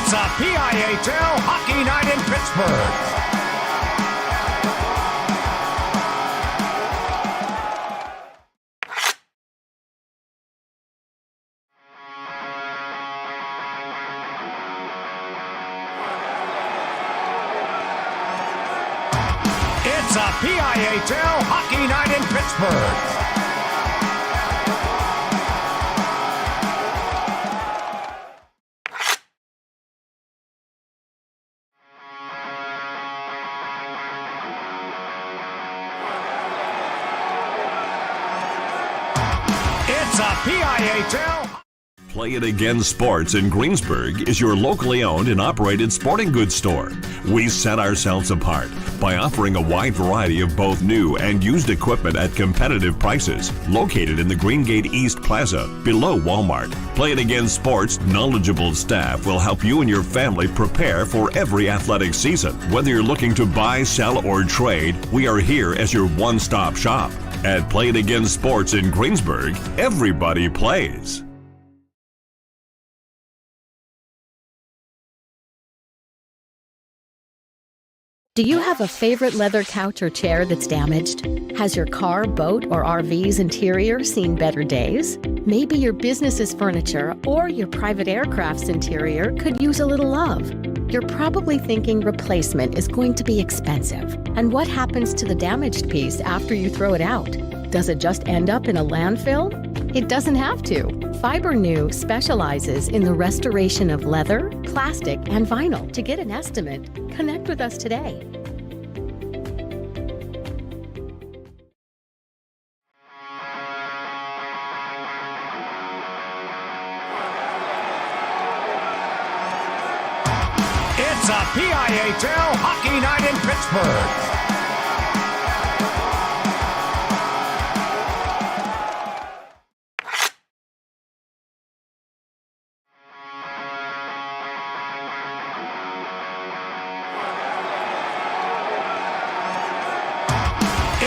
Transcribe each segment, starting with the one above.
It's a PIHL Hockey Night in Pittsburgh. It's a PIHL Hockey Night in Pittsburgh. It's a PIHL. Play It Again Sports in Greensburg is your locally owned and operated sporting goods store. We set ourselves apart by offering a wide variety of both new and used equipment at competitive prices. Located in the Greengate East Plaza, below Walmart, Play It Again Sports' knowledgeable staff will help you and your family prepare for every athletic season. Whether you're looking to buy, sell, or trade, we are here as your one-stop shop. At Play It Again Sports in Greensburg, everybody plays. Do you have a favorite leather couch or chair that's damaged? Has your car, boat, or RV's interior seen better days? Maybe your business's furniture or your private aircraft's interior could use a little love. You're probably thinking replacement is going to be expensive. And what happens to the damaged piece after you throw it out? Does it just end up in a landfill? It doesn't have to. FiberNew specializes in the restoration of leather, plastic, and vinyl. To get an estimate, connect with us today. It's a PIHL Hockey Night in Pittsburgh.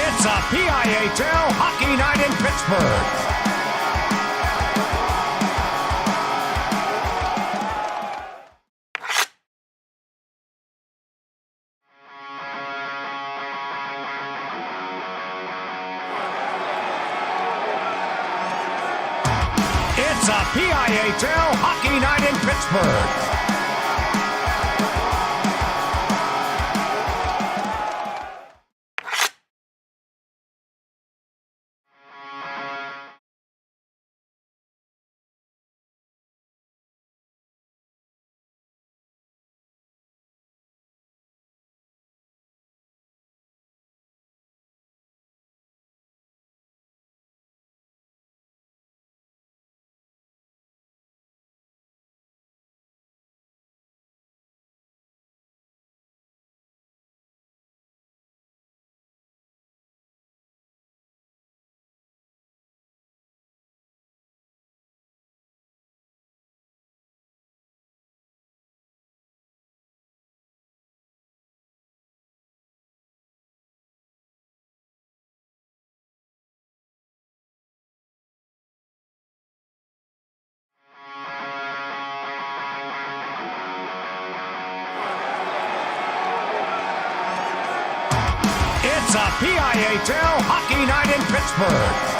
It's a PIHL Hockey Night in Pittsburgh. It's a PIHL Hockey Night in Pittsburgh. It's a PIHL Hockey Night in Pittsburgh.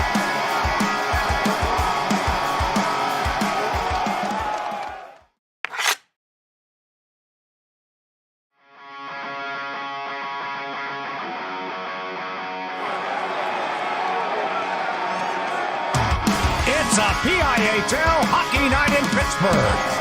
It's a PIHL Hockey Night in Pittsburgh.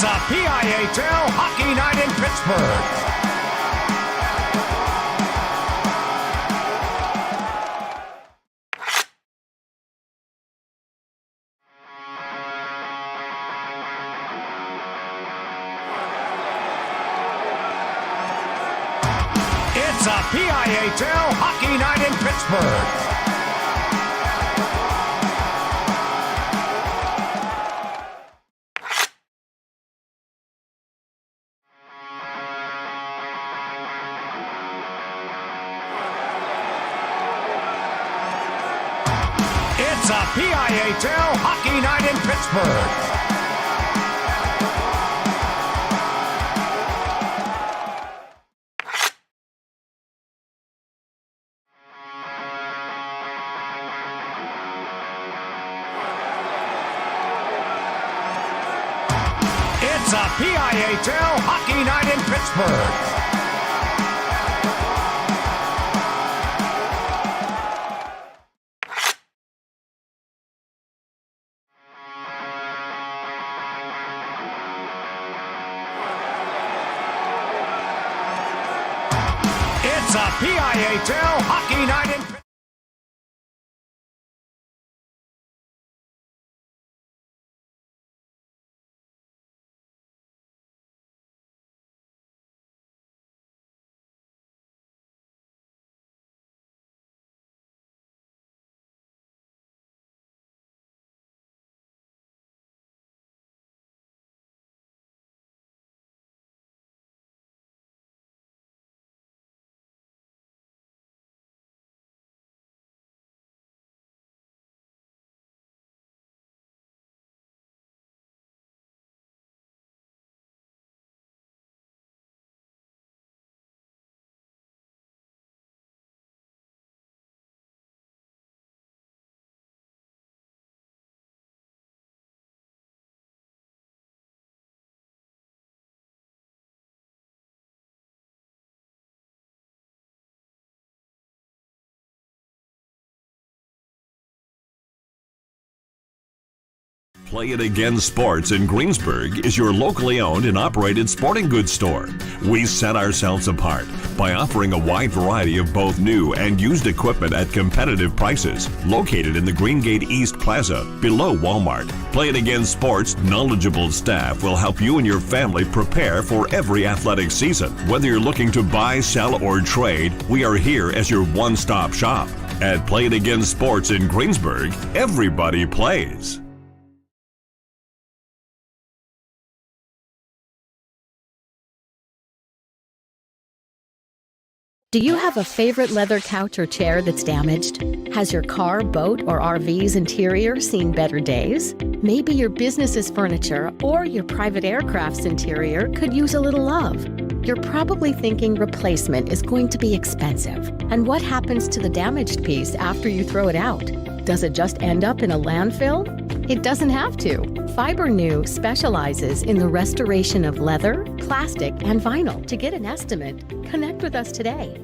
a PIHL Hockey Night in Pittsburgh. It's a PIHL Hockey Night in Pittsburgh. It's a PIHL Hockey Night in Pittsburgh. It's a PIHL Hockey Night in Pittsburgh. It's a PIHL Hockey Night in Pittsburgh. Play It Again Sports in Greensburg is your locally owned and operated sporting goods store. We set ourselves apart by offering a wide variety of both new and used equipment at competitive prices, located in the Greengate East Plaza below Walmart. Play It Again Sports' knowledgeable staff will help you and your family prepare for every athletic season. Whether you're looking to buy, sell, or trade, we are here as your one-stop shop. At Play It Again Sports in Greensburg, everybody plays. Do you have a favorite leather couch or chair that's damaged? Has your car, boat, or RV's interior seen better days? Maybe your business's furniture or your private aircraft's interior could use a little love. You're probably thinking replacement is going to be expensive. And what happens to the damaged piece after you throw it out? Does it just end up in a landfill? It doesn't have to. FiberNew specializes in the restoration of leather, plastic, and vinyl. To get an estimate, connect with us today.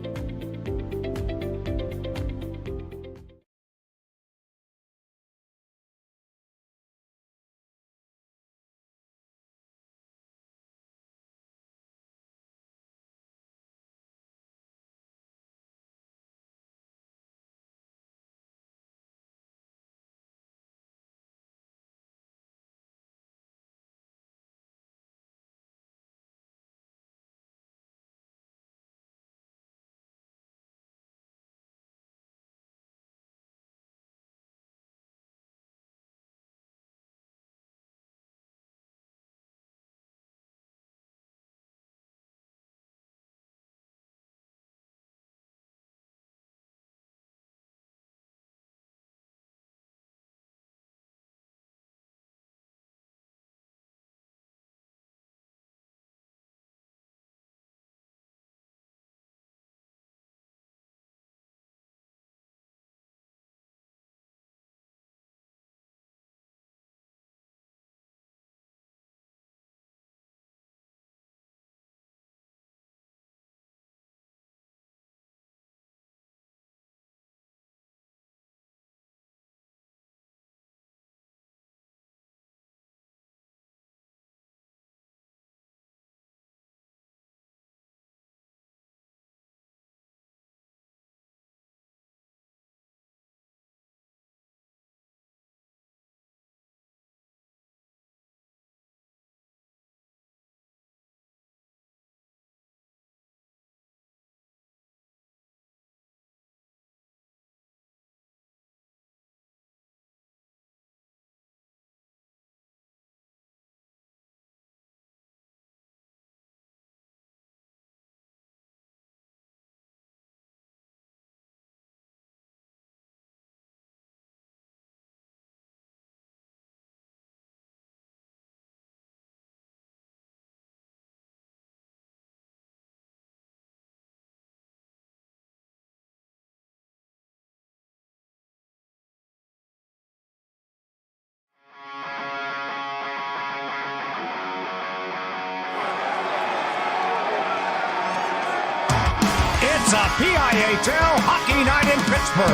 Pittsburgh.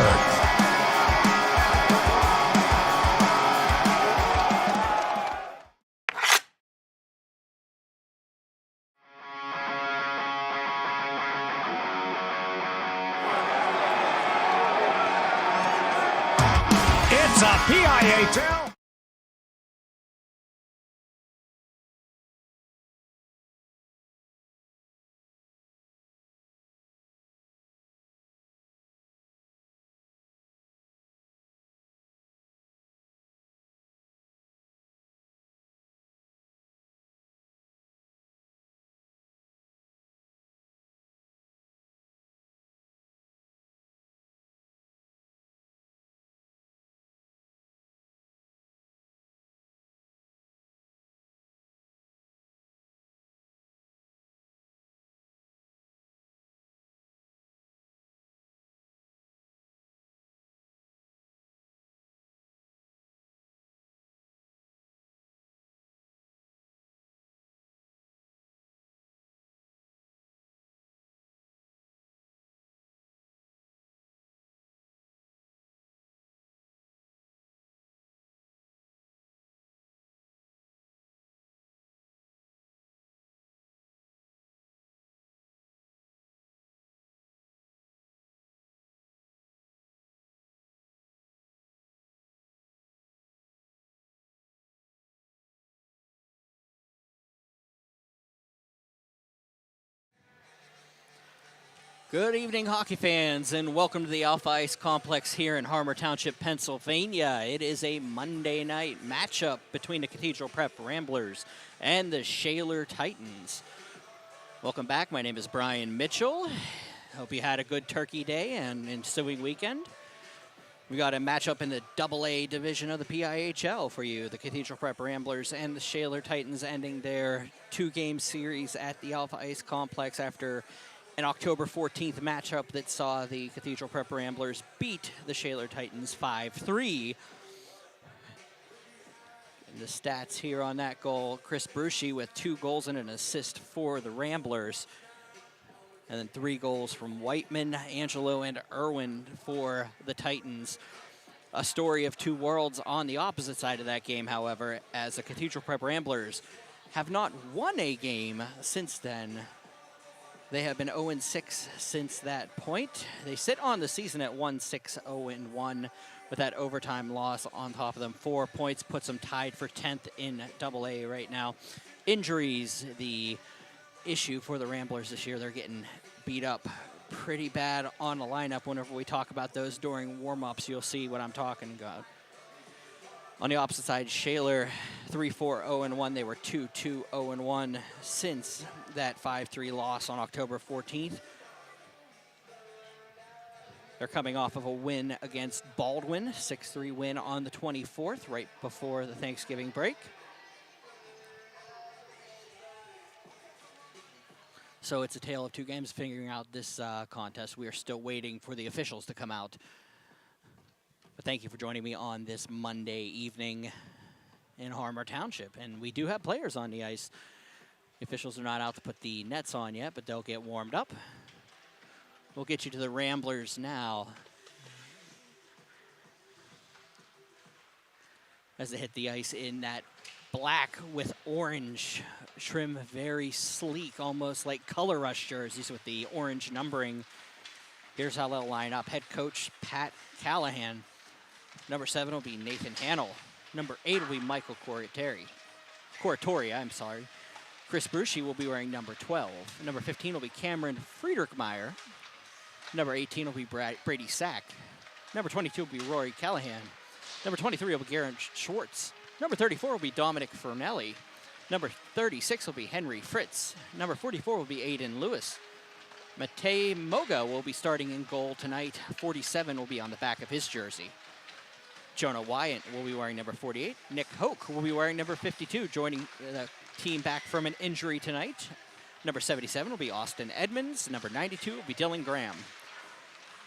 It's a PIHL. Good evening, hockey fans, and welcome to the Alpha Ice Complex here in Harmer Township, Pennsylvania. It is a Monday night matchup between the Cathedral Prep Ramblers and the Shaler Titans. Welcome back. My name is Brian Mitchell. Hope you had a good turkey day and ensuing weekend. We got a matchup in the AA division of the PIHL for you. The Cathedral Prep Ramblers and the Shaler Titans ending their two-game series at the Alpha Ice Complex after an October 14th matchup that saw the Cathedral Prep Ramblers beat the Shaler Titans 5-3. And the stats here on that goal, Chris Brucey with 2 goals and an assist for the Ramblers. And then 3 goals from Whiteman, Angelo, and Irwin for the Titans. A story of two worlds on the opposite side of that game, however, as the Cathedral Prep Ramblers have not won a game since then. They have been 0-6 since that point. They sit on the season at 1-6-0-1 with that overtime loss on top of them. 4 points puts them tied for 10th in AA right now. Injuries, the issue for the Ramblers this year. They're getting beat up pretty bad on the lineup. Whenever we talk about those during warm-ups, you'll see what I'm talking about. On the opposite side, Shaler 3-4-0-1. They were 2-2-0-1 since that 5-3 loss on October 14th. They're coming off of a win against Baldwin, 6-3 win on the 24th, right before the Thanksgiving break. So it's a tale of two games figuring out this contest. We are still waiting for the officials to come out. But thank you for joining me on this Monday evening in Harmer Township. And we do have players on the ice. The officials are not out to put the nets on yet, but they'll get warmed up. We'll get you to the Ramblers now as they hit the ice in that black with orange trim, very sleek, almost like Color Rush jerseys with the orange numbering. Here's how they'll line up. Head coach Pat Callahan. Number 7 will be Nathan Hannell. Number 8 will be Michael Coratori, I'm sorry. Chris Brucey will be wearing number 12. Number 15 will be Cameron Friedrichmeyer. Number 18 will be Brady Sack. Number 22 will be Rory Callahan. Number 23 will be Garrett Schwartz. Number 34 will be Dominic Fernelli. Number 36 will be Henry Fritz. Number 44 will be Aiden Lewis. Matei Moga will be starting in goal tonight. 47 will be on the back of his jersey. Jonah Wyatt will be wearing number 48. Nick Hoke will be wearing number 52, joining the team back from an injury tonight. Number 77 will be Austin Edmonds. Number 92 will be Dylan Graham.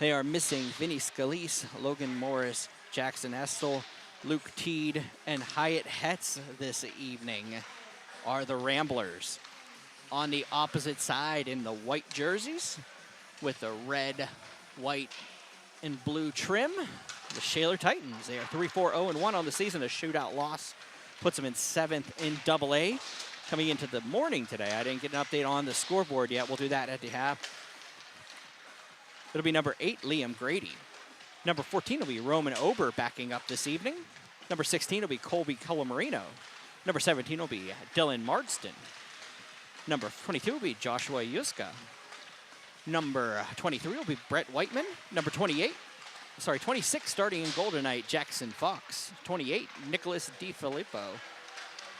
They are missing Vinny Scalise, Logan Morris, Jackson Estel, Luke Teed, and Hyatt Hetz this evening are the Ramblers. On the opposite side in the white jerseys with the red, white, and blue trim, the Shaler Titans. They are 3-4-0-1 on the season. A shootout loss puts them in 7th in AA. Coming into the morning today, I didn't get an update on the scoreboard yet. We'll do that at the half. It'll be number 8, Liam Grady. Number 14 will be Roman Ober backing up this evening. Number 16 will be Colby Colamarino. Number 17 will be Dylan Marsden. Number 22 will be Joshua Yuska. Number 23 will be Brett Whiteman. Number 26 starting in goal tonight, Jackson Fox. 28, Nicholas DiFilippo.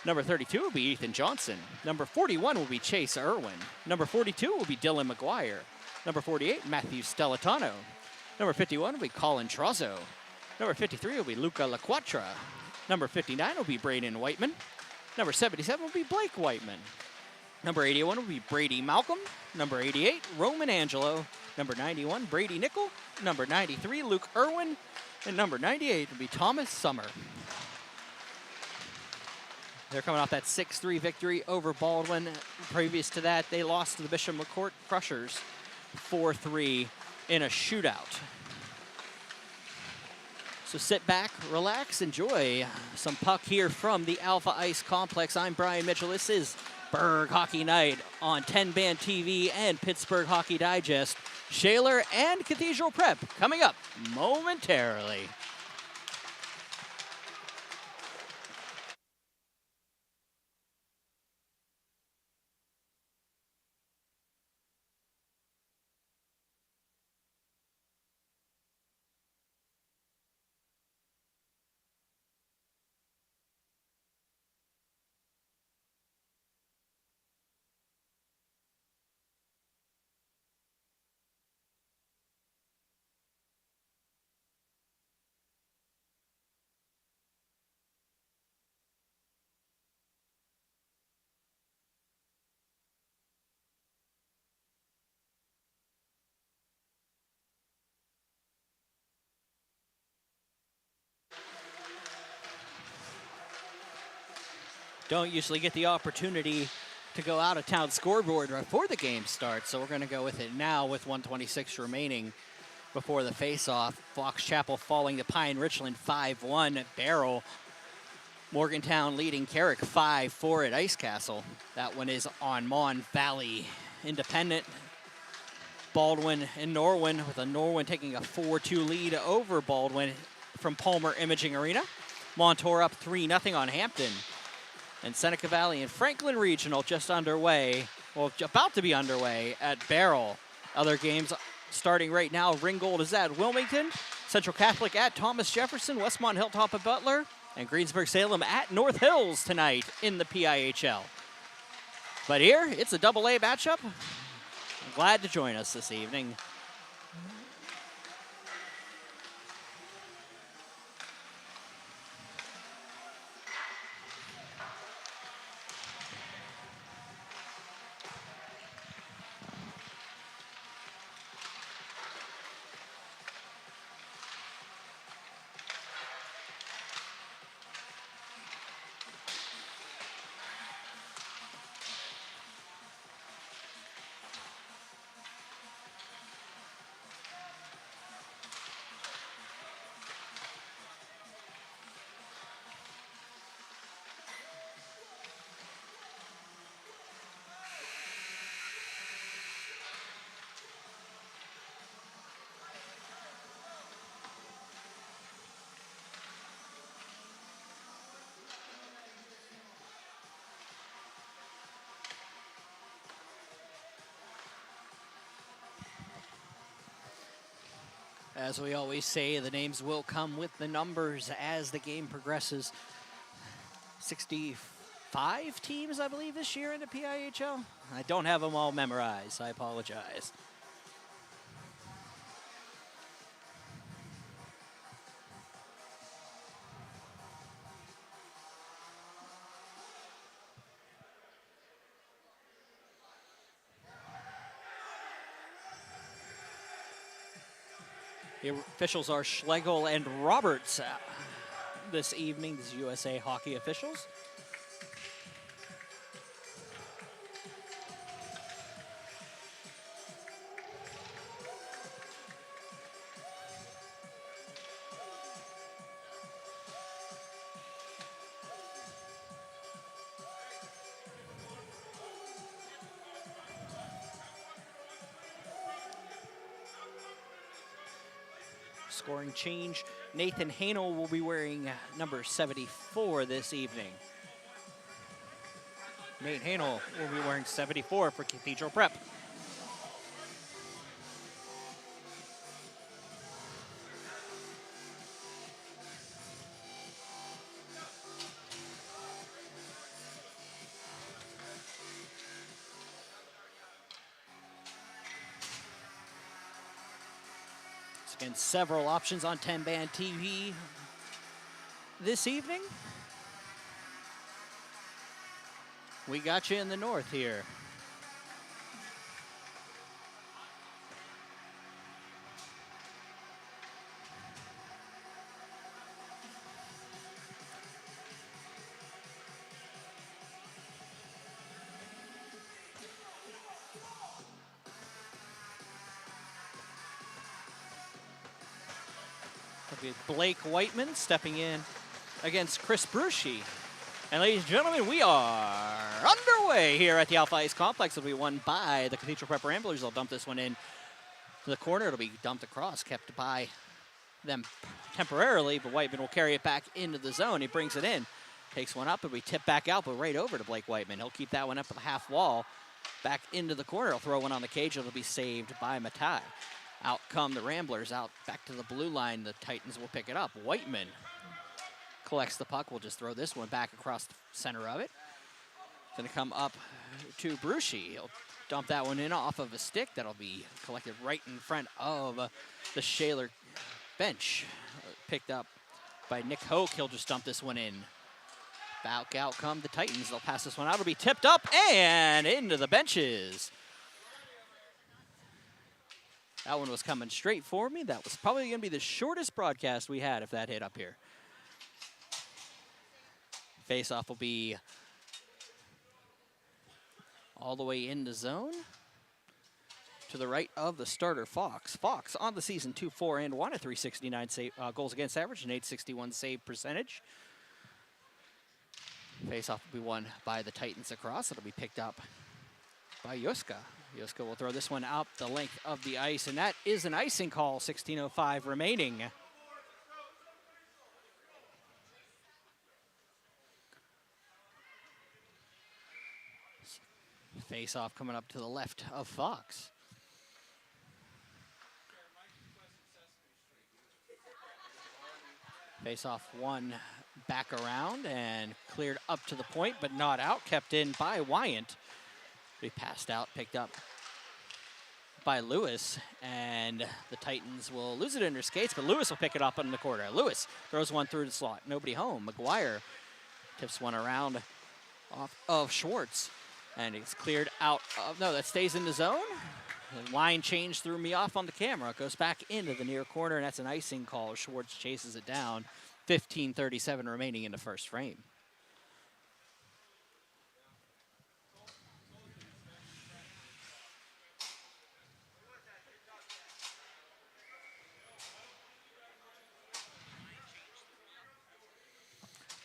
Number 32 will be Ethan Johnson. Number 41 will be Chase Irwin. Number 42 will be Dylan McGuire. Number 48, Matthew Stellatano. Number 51 will be Colin Trozzo. Number 53 will be Luca LaQuatra. Number 59 will be Braden Whiteman. Number 77 will be Blake Whiteman. Number 81 will be Brady Malcolm. Number 88, Roman Angelo. Number 91, Brady Nickel. Number 93, Luke Irwin. And number 98 will be Thomas Summer. They're coming off that 6-3 victory over Baldwin. Previous to that, they lost to the Bishop McCourt Crushers 4-3 in a shootout. So sit back, relax, enjoy some puck here from the Alpha Ice Complex. I'm Brian Mitchell. This is Berg Hockey Night on 10-Band TV and Pittsburgh Hockey Digest. Shaler and Cathedral Prep coming up momentarily. Don't usually get the opportunity to go out of town scoreboard before the game starts, so we're going to go with it now with 1:26 remaining before the face-off. Fox Chapel falling to Pine Richland 5-1 at Barrel. Morgantown leading Carrick 5-4 at Ice Castle. That one is on Mon Valley Independent. Baldwin and Norwin, with a Norwin taking a 4-2 lead over Baldwin from Palmer Imaging Arena. Montour up 3-0 on Hampton. And Seneca Valley and Franklin Regional just underway, well, about to be underway at Barrel. Other games starting right now. Ringgold is at Wilmington. Central Catholic at Thomas Jefferson. Westmont Hilltop at Butler. And Greensburg-Salem at North Hills tonight in the PIHL. But here, it's a AA matchup. I'm glad to join us this evening. As we always say, the names will come with the numbers as the game progresses. 65 teams, I believe, this year in the PIHL. I don't have them all memorized. I apologize. The officials are Schlegel and Roberts this evening, these USA Hockey officials. scoring change. Nathan Hanel will be wearing number 74 this evening. Nate Hanel will be wearing 74 for Cathedral Prep. Again, several options on 10-band TV this evening. We got you in the north here. Blake Whiteman stepping in against Chris Bruschi. And ladies and gentlemen, we are underway here at the Alpha Ice Complex. It'll be won by the Cathedral Prep Ramblers. They'll dump this one in to the corner. It'll be dumped across, kept by them temporarily, but Whiteman will carry it back into the zone. He brings it in, takes one up, and we tip back out, but right over to Blake Whiteman. He'll keep that one up at the half wall, back into the corner. He'll throw one on the cage. It'll be saved by Matai. Out come the Ramblers, out back to the blue line. The Titans will pick it up. Whiteman collects the puck. We'll just throw this one back across the center of it. It's going to come up to Bruschi. He'll dump that one in off of a stick. That'll be collected right in front of the Shaler bench. Picked up by Nick Hoke. He'll just dump this one in. Back out come the Titans. They'll pass this one out. It'll be tipped up and into the benches. That one was coming straight for me. That was probably going to be the shortest broadcast we had if that hit up here. Face-off will be all the way in the zone to the right of the starter, Fox. Fox on the season 2-4 and 1 at 369 save, goals against average and 861 save percentage. Face-off will be won by the Titans across. It'll be picked up by Yuska. Yuska will throw this one out the length of the ice, and that is an icing call, 16:05 remaining. Face-off coming up to the left of Fox. Face-off one back around and cleared up to the point, but not out. Kept in by Wyant. He passed out, picked up by Lewis, and the Titans will lose it under skates, but Lewis will pick it up in the corner. Lewis throws one through the slot. Nobody home. McGuire tips one around off of Schwartz, and it's cleared out of, no, that stays in the zone. The line change threw me off on the camera. It goes back into the near corner, and that's an icing call. Schwartz chases it down. 15:37 remaining in the first frame.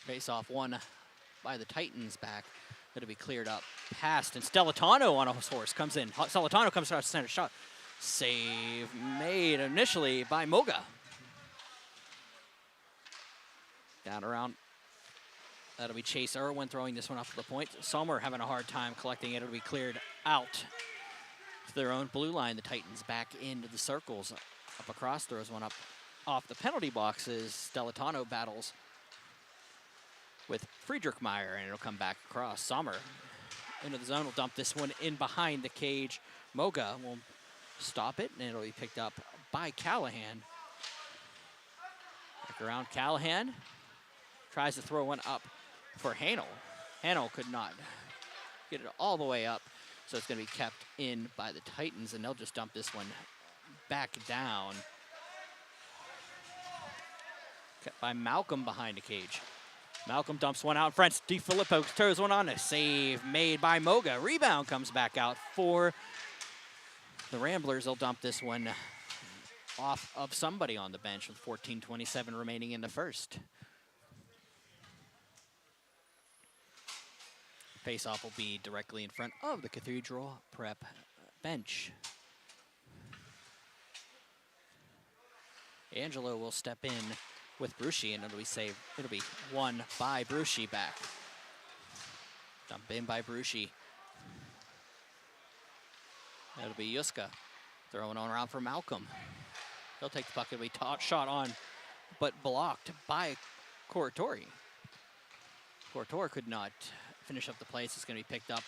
Face-off won by the Titans back. That'll be cleared up past, and Stellitano on a horse comes in. Stellitano comes out to center shot. Save made initially by Moga. Down around. That'll be Chase Irwin throwing this one up to the point. Sommer having a hard time collecting it. It'll be cleared out to their own blue line. The Titans back into the circles. Up across, throws one up off the penalty boxes. Stellitano battles with Friedrichmeyer, and it'll come back across. Sommer into the zone will dump this one in behind the cage. Moga will stop it, and it'll be picked up by Callahan. Back around Callahan. Tries to throw one up for Hanel. Hanel could not get it all the way up, so it's going to be kept in by the Titans, and they'll just dump this one back down. Kept by Malcolm behind the cage. Malcolm dumps one out in front. DiFilippo throws one on. A save made by Moga. Rebound comes back out for the Ramblers. They'll dump this one off of somebody on the bench with 14:27 remaining in the first. Face-off will be directly in front of the Cathedral Prep bench. Angelo will step in with Bruschi, and it'll be saved. It'll be won by Bruschi back. Dump in by Bruschi. That'll be Yuska. Throwing on around for Malcolm. He'll take the puck. It'll be shot on, but blocked by Corritore. Corritore could not finish up the play. It's going to be picked up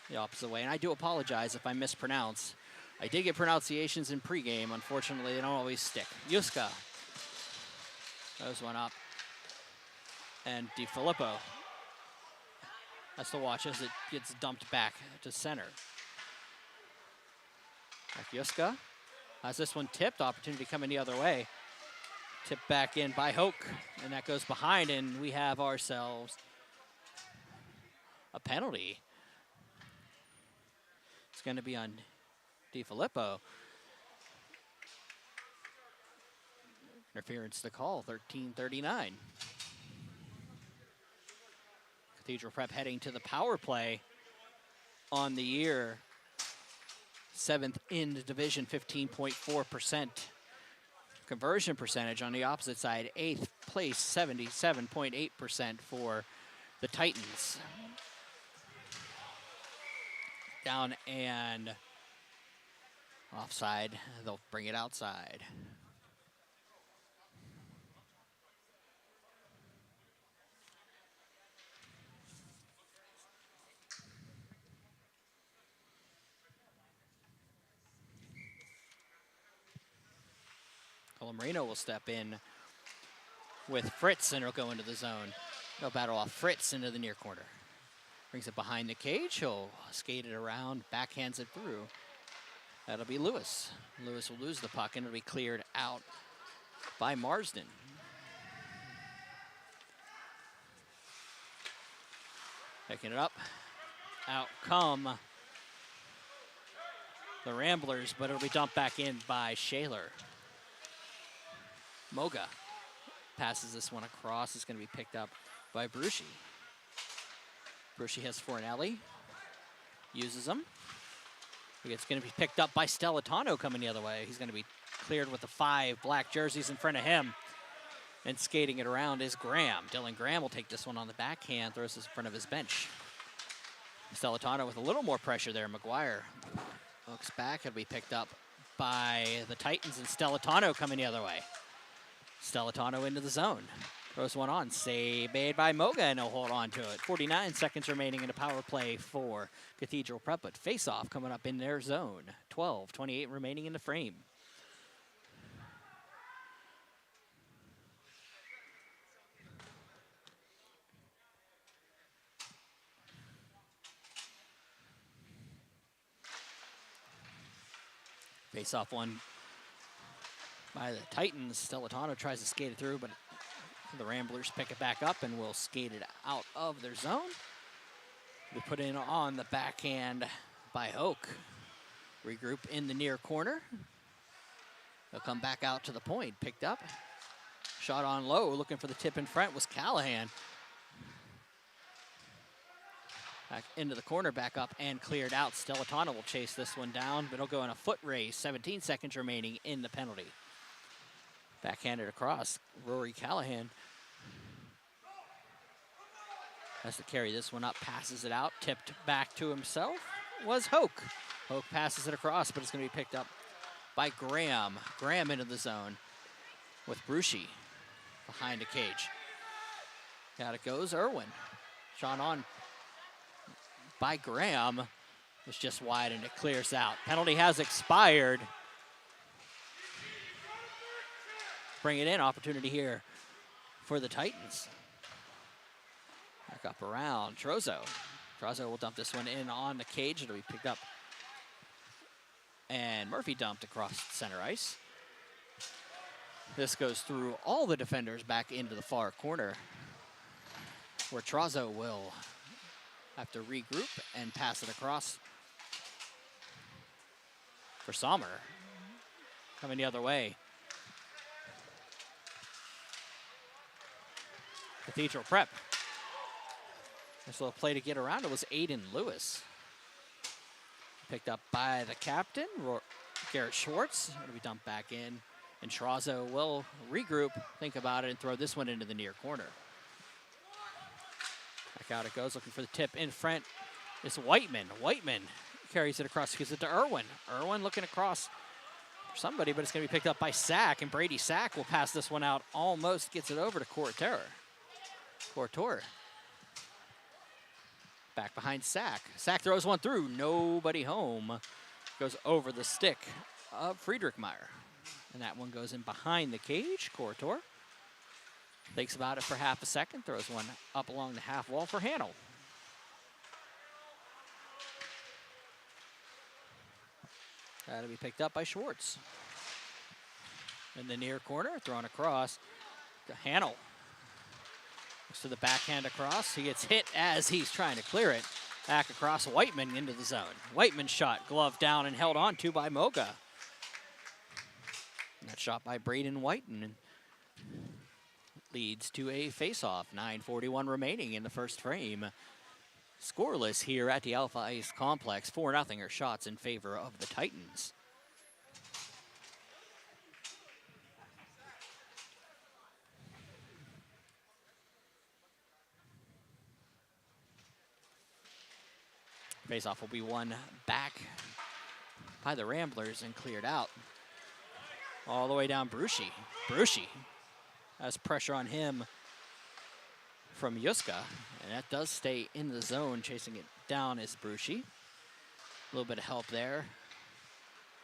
the opposite way. And I do apologize if I mispronounce. I did get pronunciations in pregame. Unfortunately, they don't always stick. Yuska. Those one up. And DiFilippo has to watch as it gets dumped back to center. Back Yuska has this one tipped. Opportunity coming the other way. Tipped back in by Hoke. And that goes behind, and we have ourselves a penalty. It's going to be on DiFilippo. Interference to call, 13:39. Cathedral Prep heading to the power play on the year. 7th in the division, 15.4% conversion percentage. On the opposite side, 8th place, 77.8% for the Titans. Down and offside. They'll bring it outside. Colamarino will step in with Fritz, and he'll go into the zone. They'll battle off Fritz into the near corner. Brings it behind the cage. He'll skate it around, backhands it through. That'll be Lewis. Lewis will lose the puck, and it'll be cleared out by Marsden. Picking it up. Out come the Ramblers, but it'll be dumped back in by Shaler. Moga passes this one across. It's going to be picked up by Bruschi. Bruschi has Fornelli. Uses them. It's going to be picked up by Stellitano coming the other way. He's going to be cleared with the 5 black jerseys in front of him. And skating it around is Graham. Dylan Graham will take this one on the backhand, throws this in front of his bench. Stellitano with a little more pressure there. McGuire looks back. It'll be picked up by the Titans, and Stellitano coming the other way. Stellitano into the zone. Throws one on. Save made by Moga, and he'll hold on to it. 49 seconds remaining in a power play for Cathedral Prep, but face-off coming up in their zone. 12:28 remaining in the frame. Face-off one by the Titans. Stellitano tries to skate it through, but the Ramblers pick it back up and will skate it out of their zone. We put in on the backhand by Hoke. Regroup in the near corner. They'll come back out to the point. Picked up. Shot on low. Looking for the tip in front was Callahan. Back into the corner, back up and cleared out. Stellitano will chase this one down, but it'll go in a foot race. 17 seconds remaining in the penalty. Backhanded across. Rory Callahan has to carry this one up, passes it out, tipped back to himself was Hoke. Hoke passes it across, but it's going to be picked up by Graham. Graham into the zone with Bruschi behind the cage. Out it goes, Irwin. Shot on by Graham. It's just wide and it clears out. Penalty has expired. Bring it in, opportunity here for the Titans. Back up around, Trozo. Trozo will dump this one in on the cage. It'll be picked up. And Murphy dumped across center ice. This goes through all the defenders back into the far corner, where Trozo will have to regroup and pass it across for Sommer. Coming the other way. Cathedral Prep. This little play to get around it was Aiden Lewis. Picked up by the captain, Garrett Schwartz. It'll be dumped back in. And Trazo will regroup, think about it, and throw this one into the near corner. Back out it goes, looking for the tip in front. It's Whiteman. Whiteman carries it across, gives it to Irwin. Irwin looking across for somebody, but it's going to be picked up by Sack, and Brady Sack will pass this one out, almost gets it over to Couture. Back behind Sack. Sack throws one through, nobody home. Goes over the stick of Friedrichmeyer. And that one goes in behind the cage. Couture thinks about it for half a second, throws one up along the half wall for Hanel. That'll be picked up by Schwartz. In the near corner, thrown across to Hanel. Looks to the backhand across. He gets hit as he's trying to clear it. Back across Whiteman into the zone. Whiteman's shot, glove down and held on to by Moga. And that shot by Braden Whiten leads to a face-off. 9:41 remaining in the first frame. Scoreless here at the Alpha Ice Complex. 4-0 are shots in favor of the Titans. Face-off will be won back by the Ramblers and cleared out. All the way down Brucey. Brucey has pressure on him from Yuska, and that does stay in the zone. Chasing it down is Brucey. A little bit of help there,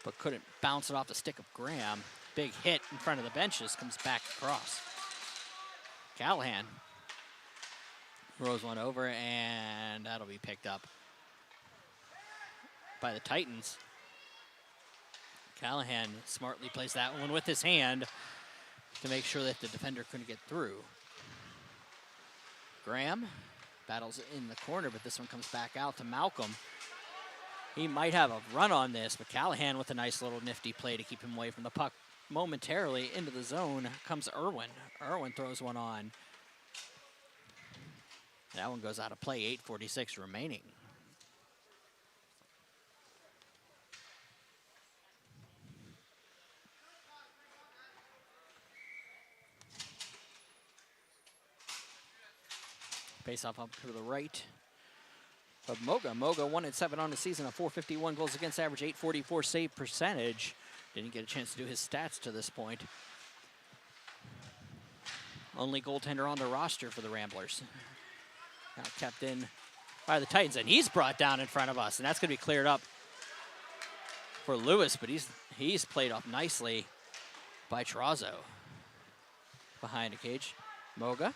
but couldn't bounce it off the stick of Graham. Big hit in front of the benches, comes back across. Callahan throws one over, and that'll be picked up by the Titans. Callahan smartly plays that one with his hand to make sure that the defender couldn't get through. Graham battles in the corner, but this one comes back out to Malcolm. He might have a run on this, but Callahan with a nice little nifty play to keep him away from the puck. Momentarily into the zone comes Irwin. Irwin throws one on. That one goes out of play, 8:46 remaining. Face-off up to the right of Moga. Moga 1-7 on the season, a .451 goals against average, .844 save percentage. Didn't get a chance to do his stats to this point. Only goaltender on the roster for the Ramblers. Now kept in by the Titans, and he's brought down in front of us, and that's going to be cleared up for Lewis, but he's played off nicely by Trazo. Behind the cage, Moga.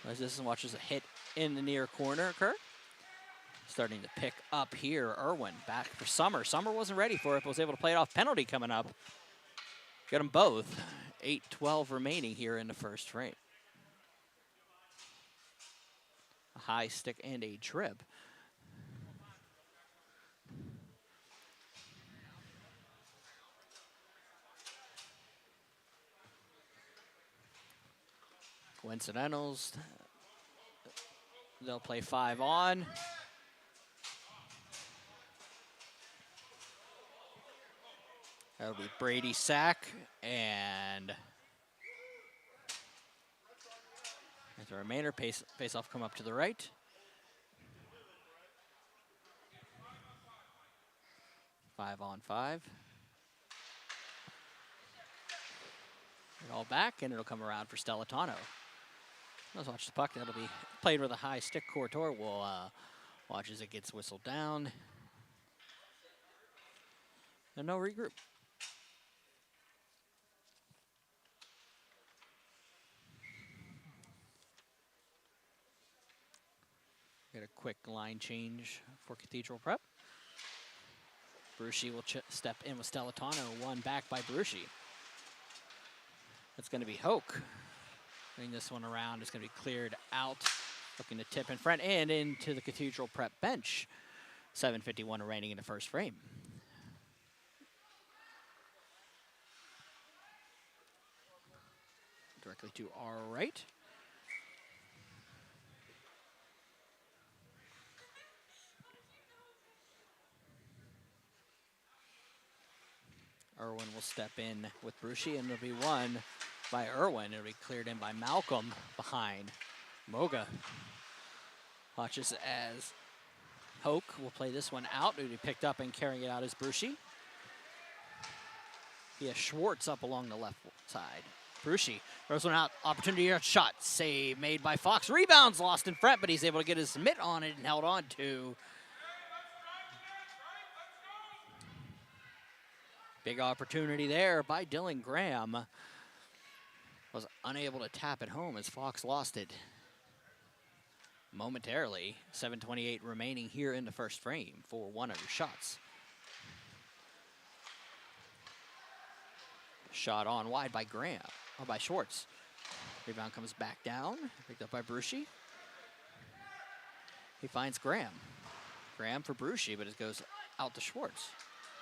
As this and watches a hit in the near corner occur. Starting to pick up here, Irwin back for Summer. Summer wasn't ready for it, but was able to play it off. Penalty coming up. Got them both. 8:12 remaining here in the first frame. A high stick and a trip. Coincidentals. They'll play 5 on. That'll be Brady Sack and the remainder face-off come up to the right. Five on 5. It all back, and it'll come around for Stellitano. Let's watch the puck. That'll be played with a high stick. Couture will watch as it gets whistled down. And no regroup. Get a quick line change for Cathedral Prep. Brucey will step in with Stellitano. One back by Brucey. That's going to be Hoke. Bring this one around. It's going to be cleared out. Looking to tip in front and into the Cathedral Prep bench. 7:51 remaining in the first frame. Directly to our right. Irwin will step in with Brucey, and it'll be won by Irwin. It'll be cleared in by Malcolm behind. Moga watches as Hoke will play this one out. It'll be picked up and carrying it out as Brucey. He has Schwartz up along the left side. Brucey throws one out. Opportunity here. Shot. Save made by Fox. Rebounds lost in front, but he's able to get his mitt on it and held on to. Big opportunity there by Dylan Graham. Was unable to tap it home as Fox lost it momentarily. 7:28 remaining here in the first frame for one of your shots. Shot on wide by Graham, or by Schwartz. Rebound comes back down, picked up by Brucey. He finds Graham. Graham for Brucey, but it goes out to Schwartz.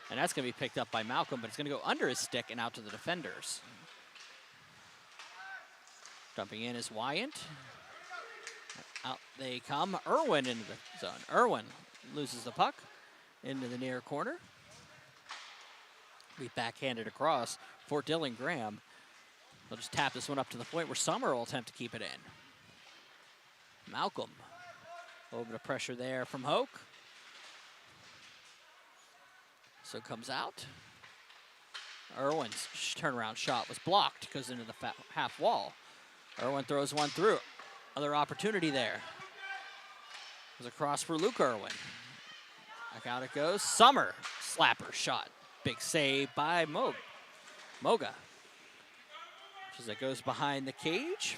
And that's going to be picked up by Malcolm, but it's going to go under his stick and out to the defenders. Dumping in is Wyant. Out they come. Irwin into the zone. Irwin loses the puck into the near corner. Be backhanded across for Dylan Graham. They'll just tap this one up to the point where Summer will attempt to keep it in. Malcolm. A little bit of pressure there from Hoke. So comes out. Irwin's turnaround shot was blocked, goes into the half wall. Irwin throws one through. Other opportunity there. Goes across for Luke Irwin. Back out it goes. Summer, slapper shot. Big save by Moga. As it goes behind the cage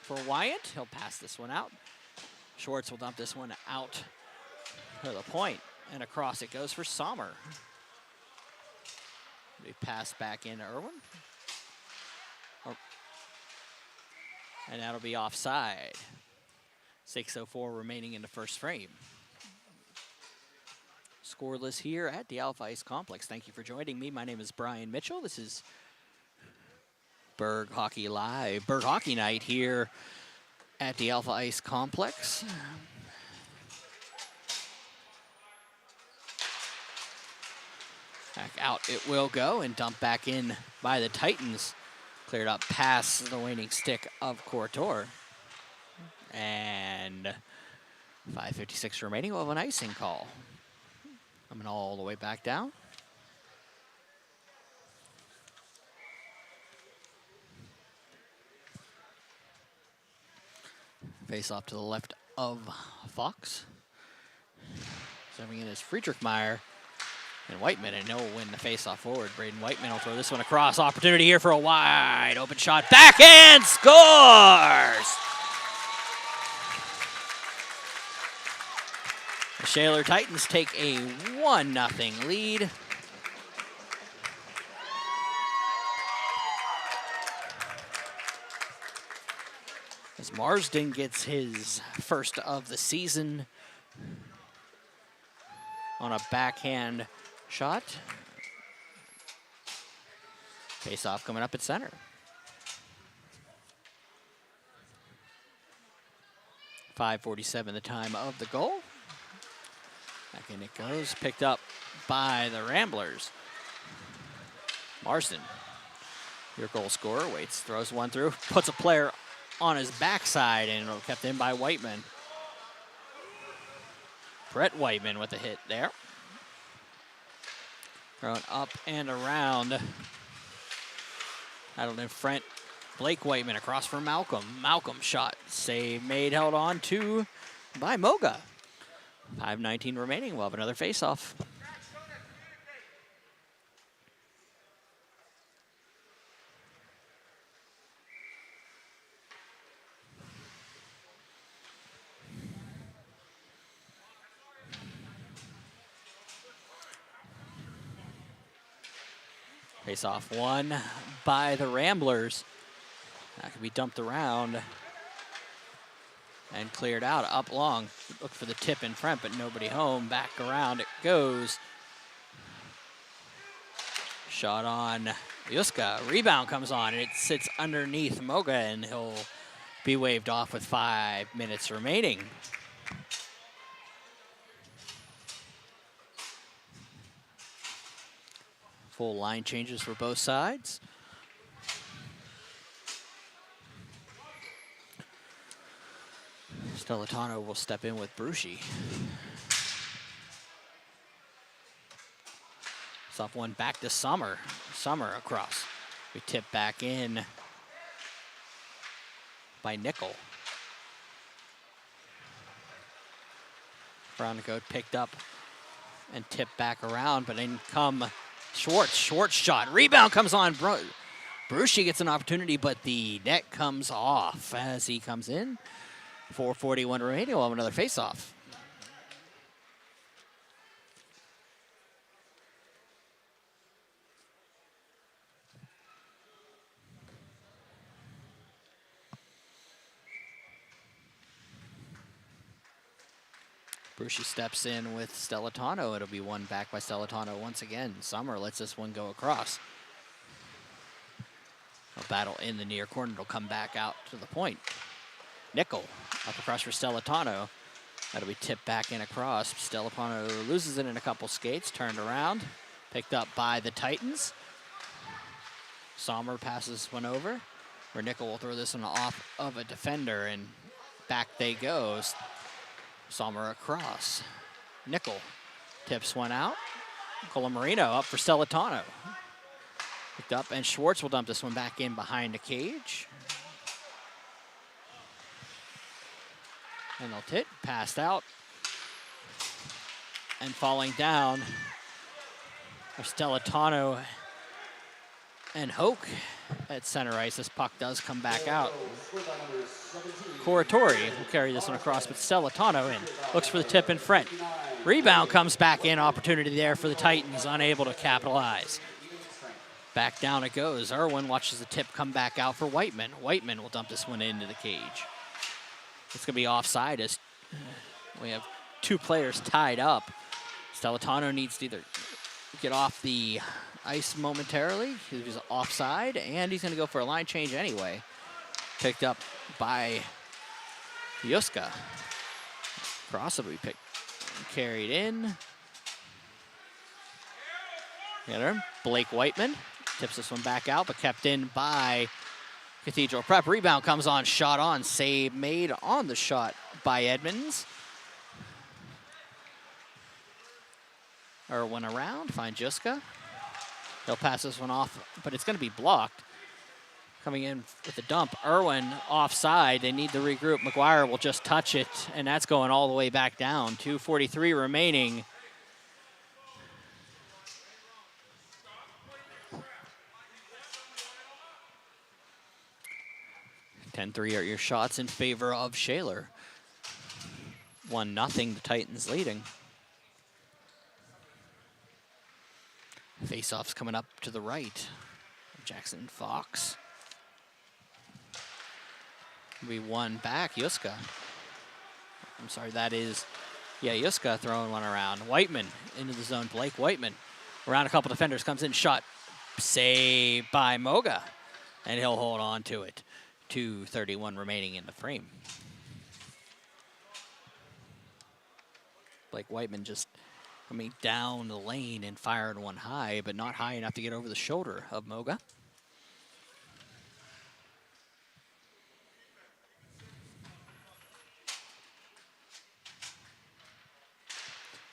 for Wyant. He'll pass this one out. Schwartz will dump this one out to the point. And across it goes for Sommer. We pass back in Irwin. And that'll be offside. 6:04 remaining in the first frame. Scoreless here at the Alpha Ice Complex. Thank you for joining me. My name is Brian Mitchell. This is Berg Hockey Live. Berg Hockey Night here at the Alpha Ice Complex. Back out it will go and dumped back in by the Titans. Cleared up past the waning stick of Courtois. And 5:56 remaining. We'll have an icing call. Coming all the way back down. Face off to the left of Fox. Serving in is Friedrichmeyer and Whiteman, and he'll win the face-off forward. Braden Whiteman will throw this one across. Opportunity here for a wide open shot. Backhand scores! The Shaler Titans take a 1-0 lead. As Marsden gets his first of the season on a backhand shot. Face-off coming up at center. 5:47 the time of the goal. Back in it goes, picked up by the Ramblers. Marsden, your goal scorer, waits, throws one through, puts a player on his backside, and it'll kept in by Whiteman. Brett Whiteman with a hit there. Thrown up and around. Out in front, Blake Whiteman across for Malcolm. Malcolm shot, save made, held on to by Moga. 5:19 remaining. We'll have another face-off. Face-off won by the Ramblers. That could be dumped around and cleared out up long. Look for the tip in front, but nobody home. Back around it goes. Shot on Yuska. Rebound comes on, and it sits underneath Moga, and he'll be waved off with 5 minutes remaining. Full line changes for both sides. Stellitano will step in with Bruschi. Soft one back to Summer. Summer across. We tip back in by Nickel. Brown code picked up and tipped back around, but in come Schwartz. Schwartz shot. Rebound comes on. Bruschi gets an opportunity, but the net comes off as he comes in. 4:41 remaining. We'll have another face-off. Bruschi steps in with Stellitano. It'll be one back by Stellitano once again. Summer lets this one go across. A battle in the near corner. It'll come back out to the point. Nickel up across for Stellitano. That'll be tipped back in across. Stellitano loses it in a couple skates. Turned around. Picked up by the Titans. Sommer passes one over. Where Nickel will throw this one off of a defender. And back they go. Sommer across. Nickel tips one out. Colamarino up for Stellitano. Picked up, and Schwartz will dump this one back in behind the cage. And they'll tit, passed out. And falling down are Stellitano and Hoke at center ice. This puck does come back out. Corritori will carry this one across, but Stellitano in. Looks for the tip in front. Rebound comes back in. Opportunity there for the Titans, unable to capitalize. Back down it goes. Irwin watches the tip come back out for Whiteman. Whiteman will dump this one into the cage. It's going to be offside as we have two players tied up. Stellitano needs to either get off the ice momentarily. He's offside, and he's going to go for a line change anyway. Picked up by Juska. Cross will be picked, carried in. Get her. Blake Whiteman tips this one back out, but kept in by Cathedral Prep. Rebound comes on, shot on, save made on the shot by Edmonds. Irwin around, find Juska. He'll pass this one off, but it's going to be blocked. Coming in with the dump, Irwin offside. They need to regroup. McGuire will just touch it, and that's going all the way back down. 2:43 remaining. (10-3) are your shots in favor of Shaler. 1-0, the Titans leading. Face-offs coming up to the right. Jackson Fox. We one back, Juska. I'm sorry, that is, Juska throwing one around. Whiteman into the zone, Blake Whiteman. Around a couple defenders, comes in, shot, saved by Moga. And he'll hold on to it. 2:31 remaining in the frame. Blake Whiteman just coming down the lane and firing one high, but not high enough to get over the shoulder of Moga.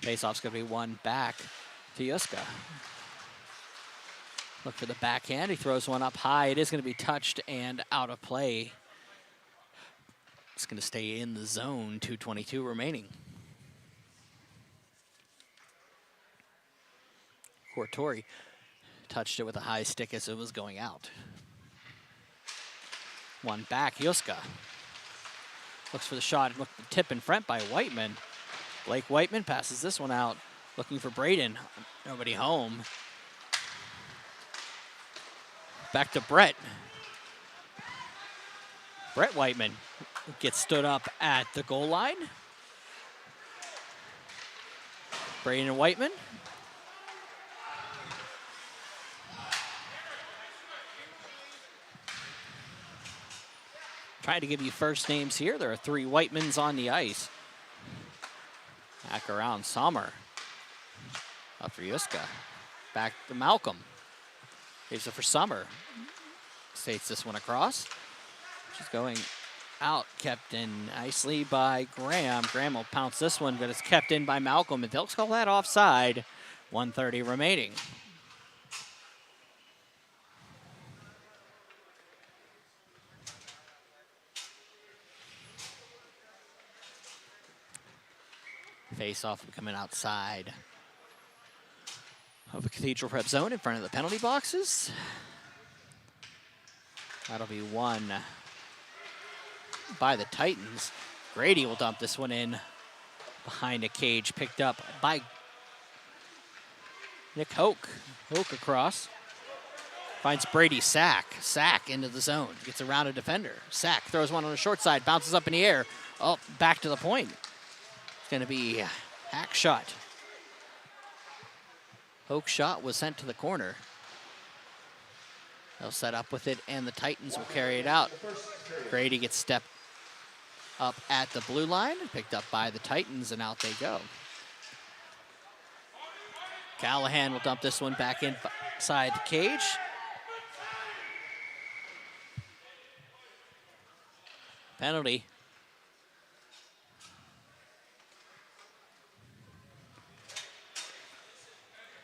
Faceoff's going to be one back to Juska. Look for the backhand. He throws one up high. It is going to be touched and out of play. It's going to stay in the zone. 2:22 remaining. Corritori touched it with a high stick as it was going out. One back, Juska. Looks for the shot. Look, the tip in front by Whiteman. Blake Whiteman passes this one out, looking for Braden. Nobody home. Back to Brett. Brett Whiteman gets stood up at the goal line. Braden Whiteman. Trying to give you first names here. There are 3 Whitemans on the ice. Back around Sommer. Up for Juska. Back to Malcolm. Gives it for Summer. States this one across. She's going out, kept in nicely by Graham. Graham will pounce this one, but it's kept in by Malcolm, and they'll call that offside. 1:30 remaining. Face-off coming outside of the Cathedral Prep zone in front of the penalty boxes. That'll be won by the Titans. Grady will dump this one in behind a cage, picked up by Nick Hoke. Hoke across. Finds Brady Sack. Sack into the zone. Gets around a defender. Sack throws one on the short side. Bounces up in the air. Oh, back to the point. It's going to be hack shot. Hoke's shot was sent to the corner. They'll set up with it, and the Titans will carry it out. Grady gets stepped up at the blue line, picked up by the Titans, and out they go. Callahan will dump this one back inside the cage. Penalty.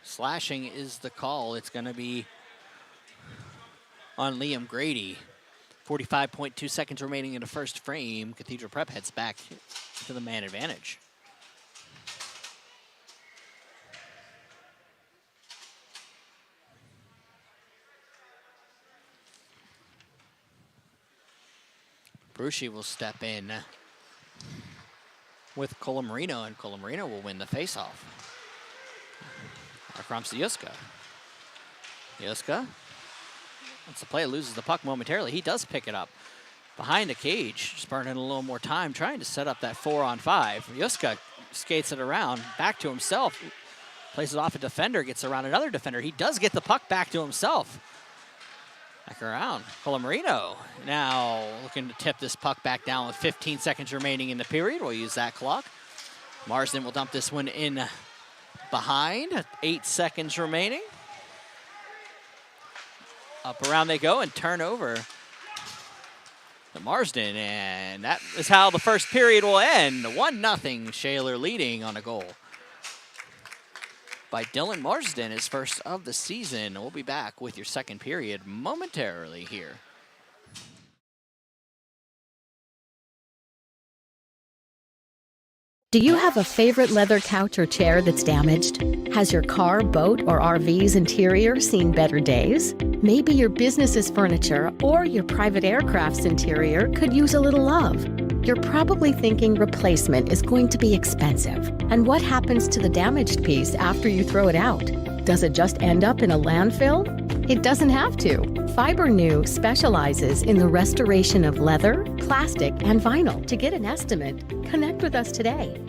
Slashing is the call. It's going to be on Liam Grady. 45.2 seconds remaining in the first frame. Cathedral Prep heads back to the man advantage. Brucey will step in with Colamarino, and Colamarino will win the faceoff. Across to Yuska. Yuska, once the play loses the puck momentarily, he does pick it up behind the cage, just burning a little more time, trying to set up that 4-on-5. Yuska skates it around, back to himself, plays it off a defender, gets around another defender. He does get the puck back to himself. Back around. Colamarino now looking to tip this puck back down with 15 seconds remaining in the period. We'll use that clock. Marsden will dump this one in behind. 8 seconds remaining. Up around they go and turn over to Marsden. And that is how the first period will end. 1-0 Shaler leading on a goal by Dylan Marsden, his first of the season. We'll be back with your second period momentarily here. Do you have a favorite leather couch or chair that's damaged? Has your car, boat, or RV's interior seen better days? Maybe your business's furniture or your private aircraft's interior could use a little love. You're probably thinking replacement is going to be expensive. And what happens to the damaged piece after you throw it out? Does it just end up in a landfill? It doesn't have to. FiberNew specializes in the restoration of leather, plastic, and vinyl. To get an estimate, connect with us today.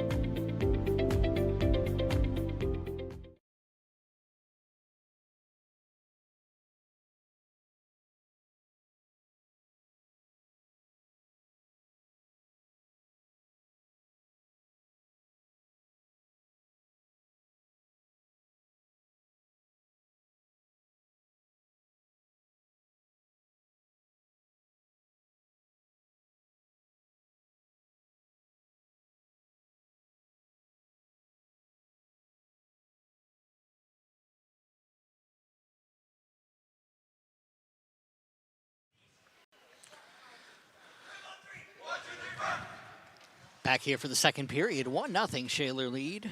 Back here for the second period. 1-0 Shaler lead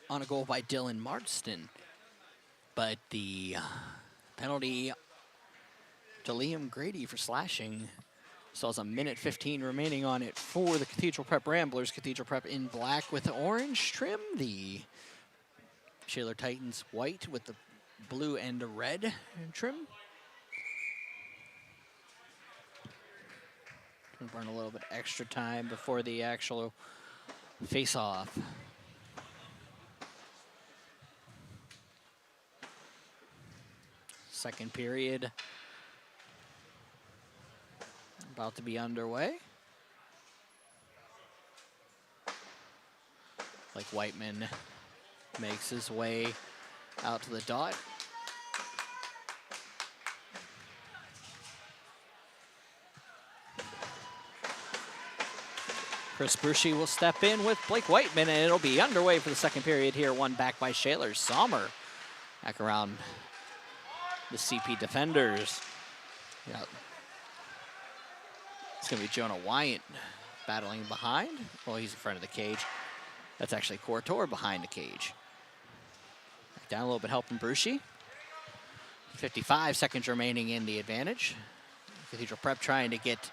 on a goal by Dylan Marsden. But the penalty to Liam Grady for slashing still has a minute 15 remaining on it for the Cathedral Prep Ramblers. Cathedral Prep in black with the orange trim. The Shaler Titans white with the blue and red trim. Burn a little bit extra time before the actual face-off. Second period about to be underway. Like Whiteman makes his way out to the dot. Chris Bruschi will step in with Blake Whiteman, and it'll be underway for the second period here. One back by Shaler. Sommer back around the CP defenders. Yeah. It's going to be Jonah Wyant battling behind. Well, he's in front of the cage. That's actually Courtois behind the cage. Back down a little bit, helping Bruschi. 55 seconds remaining in the advantage. Cathedral Prep trying to get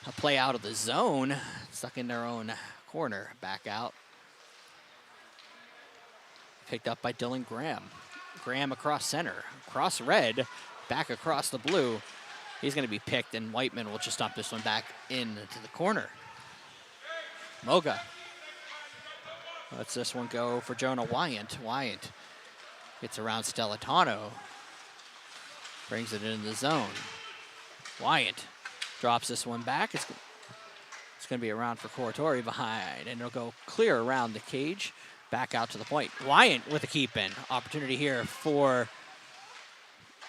a play out of the zone. Stuck in their own corner. Back out. Picked up by Dylan Graham. Graham across center. Across red. Back across the blue. He's going to be picked, and Whiteman will just dump this one back into the corner. Moga lets this one go for Jonah Wyant. Wyant gets around Stellitano. Brings it into the zone. Wyant drops this one back. It's going to be around for Courtois behind, and it'll go clear around the cage. Back out to the point. Wyant with a keep in. Opportunity here for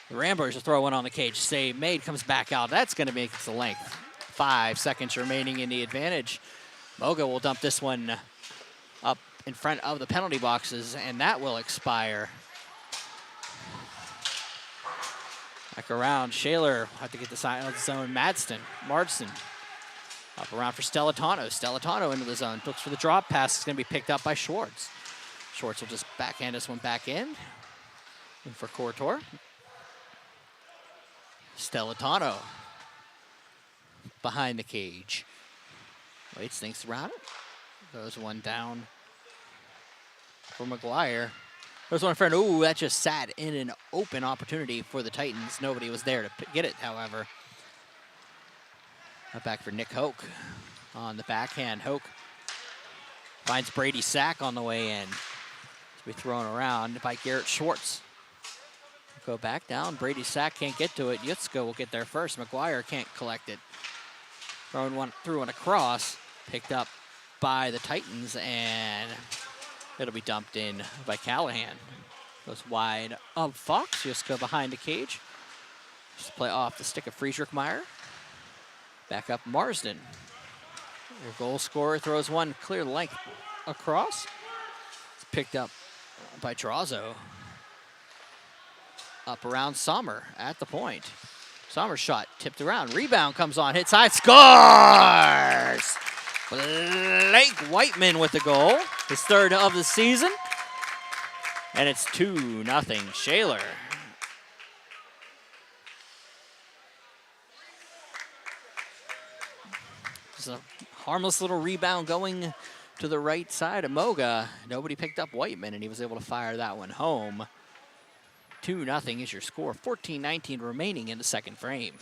the Ramblers to throw one on the cage. Save made, comes back out. That's going to make it to length. 5 seconds remaining in the advantage. Moga will dump this one up in front of the penalty boxes, and that will expire. Back around, Shaler have to get the side of the zone. Marston up around for Stellitano. Stellitano into the zone, looks for the drop pass. It's going to be picked up by Schwartz. Schwartz will just backhand this one back in. And for Courtois. Stellitano behind the cage. Waits, thinks around it. Goes one down for McGuire. There's one in front. Ooh, that just sat in an open opportunity for the Titans. Nobody was there to get it, however. Back for Nick Hoke on the backhand. Hoke finds Brady Sack on the way in. To be thrown around by Garrett Schwartz. Go back down. Brady Sack can't get to it. Yutzko will get there first. McGuire can't collect it. Thrown one through and across. Picked up by the Titans, and it'll be dumped in by Callahan. Goes wide of Fox. Yutzko behind the cage. Just play off the stick of Friedrichmeyer. Back up Marsden. Your goal scorer throws one clear length across. It's picked up by Trazo. Up around Sommer at the point. Sommer shot tipped around. Rebound comes on, hits high, scores! Blake Whiteman with the goal. His third of the season. And it's 2-0 Shaler. Just a harmless little rebound going to the right side of Moga. Nobody picked up Whiteman, and he was able to fire that one home. 2-0 is your score. 14-19 remaining in the second frame.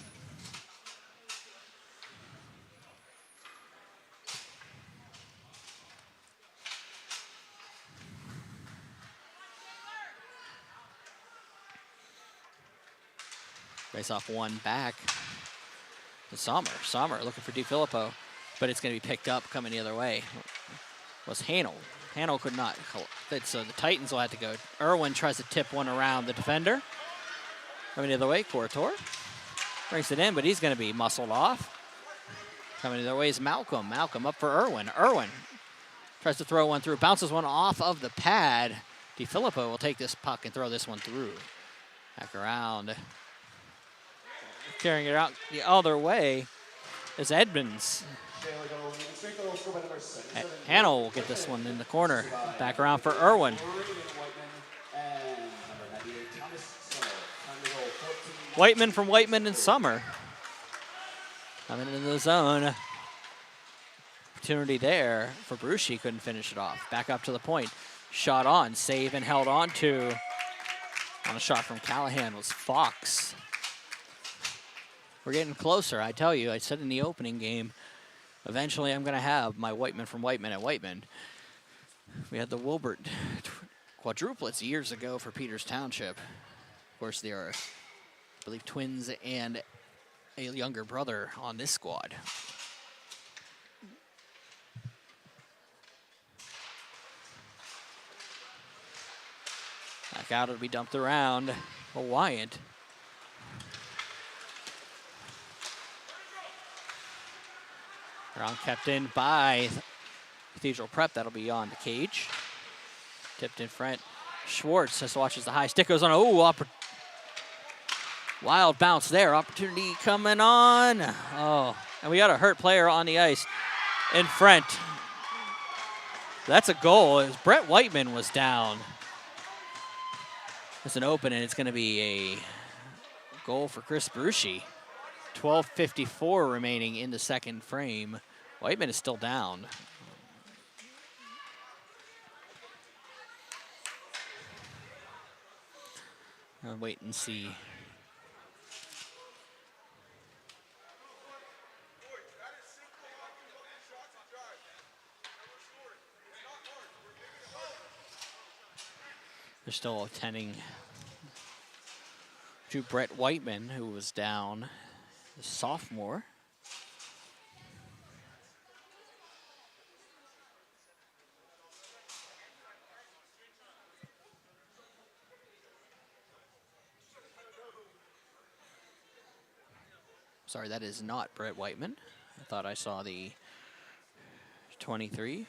Race off one back to Sommer. Sommer looking for DiFilippo, but it's going to be picked up coming the other way. Was Hanel. Hanel could not collect it, so the Titans will have to go. Irwin tries to tip one around the defender. Coming the other way, Courtois. Brings it in, but he's going to be muscled off. Coming the other way is Malcolm. Malcolm up for Irwin. Irwin tries to throw one through. Bounces one off of the pad. DiFilippo will take this puck and throw this one through. Back around. Carrying it out the other way is Edmonds. Hanel will get this one in the corner. Back around for Irwin. Whiteman from Whiteman and Sommer. Coming into the zone. Opportunity there for Bruschi. Couldn't finish it off. Back up to the point. Shot on. Save and held on to. On a shot from Callahan was Fox. We're getting closer, I tell you. I said in the opening game, eventually I'm going to have my Whiteman from Whiteman at Whiteman. We had the Wilbert quadruplets years ago for Peters Township. Of course, there are, I believe, twins and a younger brother on this squad. Back out, it'll be dumped around for Wyant. Round kept in by Cathedral Prep. That'll be on the cage. Tipped in front. Schwartz just watches the high stick. Goes on. Oh, wild bounce there. Opportunity coming on. Oh, and we got a hurt player on the ice in front. That's a goal. As Brett Whiteman was down. It's an open, and it's going to be a goal for Chris Bruschi. 12:54 remaining in the second frame. Whiteman is still down. I'll wait and see. They're still attending to Brett Whiteman, who was down, the sophomore. Sorry, that is not Brett Whiteman. I thought I saw the 23.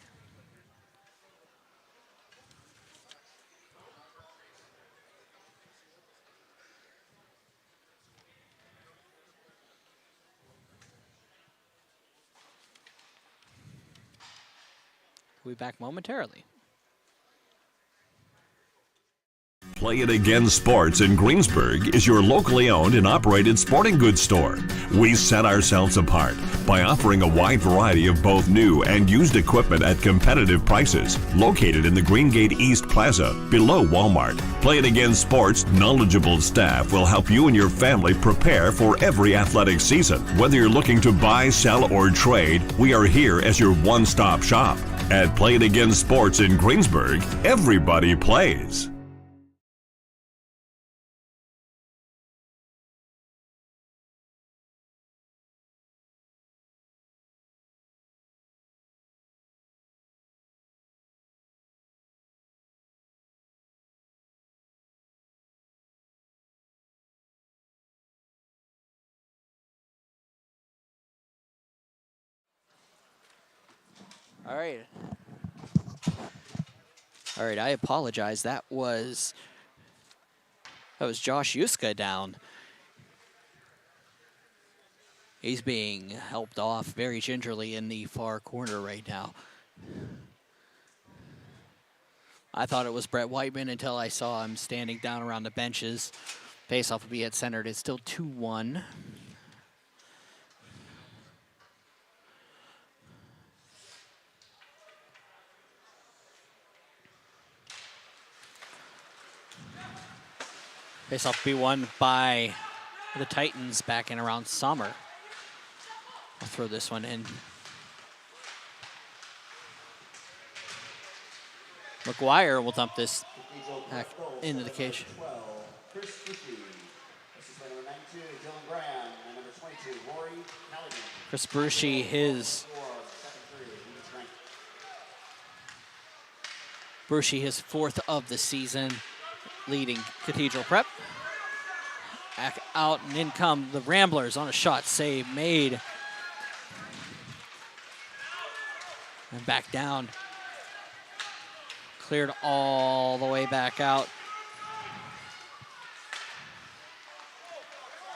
We'll be back momentarily. Play It Again Sports in Greensburg is your locally owned and operated sporting goods store. We set ourselves apart by offering a wide variety of both new and used equipment at competitive prices. Located in the Greengate East Plaza, below Walmart, Play It Again Sports' knowledgeable staff will help you and your family prepare for every athletic season. Whether you're looking to buy, sell, or trade, we are here as your one-stop shop. At Play It Again Sports in Greensburg, everybody plays. All right, I apologize. That was Josh Yuska down. He's being helped off very gingerly in the far corner right now. I thought it was Brett Whiteman until I saw him standing down around the benches. Faceoff will be at centered. It's still 2-1. Faceoff will be won by the Titans back in around Summer. I'll throw this one in. McGuire will dump this back into the cage. Chris Bruschi, his fourth of the season, leading Cathedral Prep. Back out and in come the Ramblers on a shot save made. And back down. Cleared all the way back out.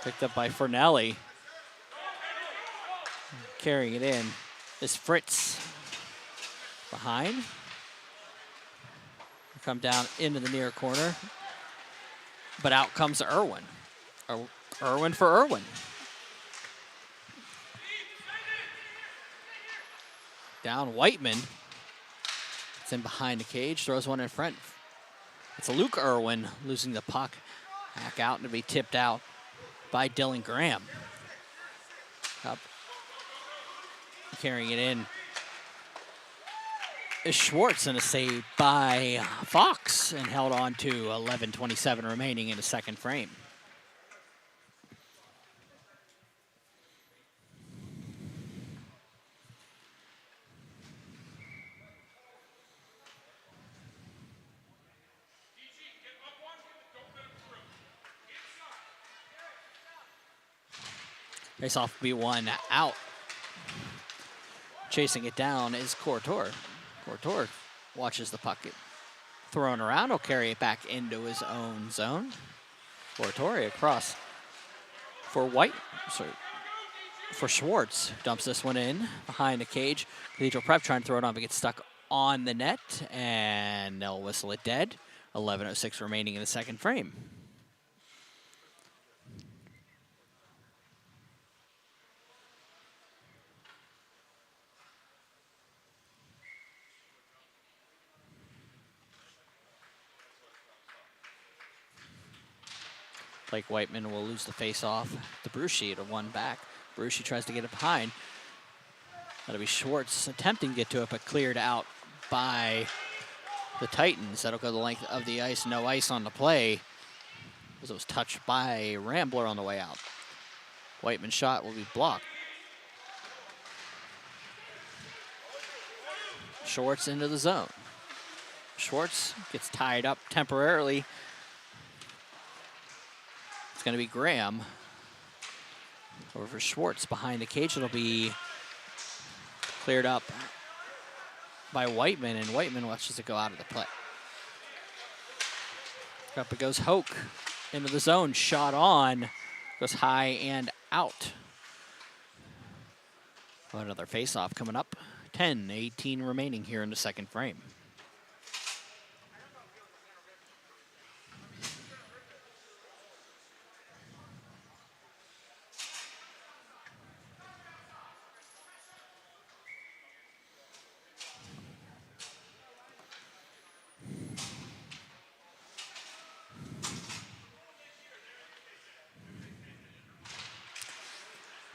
Picked up by Fornelli. Carrying it in is Fritz. Behind. Come down into the near corner. But out comes Irwin. Irwin for Irwin. Down Whiteman. It's in behind the cage, throws one in front. It's Luke Irwin losing the puck. Back out and to be tipped out by Dylan Graham. Up. Carrying it in is Schwartz, and a save by Fox, and held on to 11:27 remaining in the second frame. Face-off will be one out. Chasing it down is Courtois. Courtois watches the puck get thrown around. He'll carry it back into his own zone. Courtois across for for Schwartz. Dumps this one in behind the cage. Cathedral Prep trying to throw it on, but gets stuck on the net, and they'll whistle it dead. 11:06 remaining in the second frame. Blake Whiteman will lose the face-off. The Brucey to one back. Brucey tries to get it behind. That'll be Schwartz attempting to get to it, but cleared out by the Titans. That'll go the length of the ice. No ice on the play, as it was touched by Rambler on the way out. Whiteman's shot will be blocked. Schwartz into the zone. Schwartz gets tied up temporarily. It's going to be Graham. Over for Schwartz behind the cage. It'll be cleared up by Whiteman, and Whiteman watches it go out of the play. Up it goes Hoke into the zone. Shot on. Goes high and out. Another face-off coming up. 10:18 remaining here in the second frame.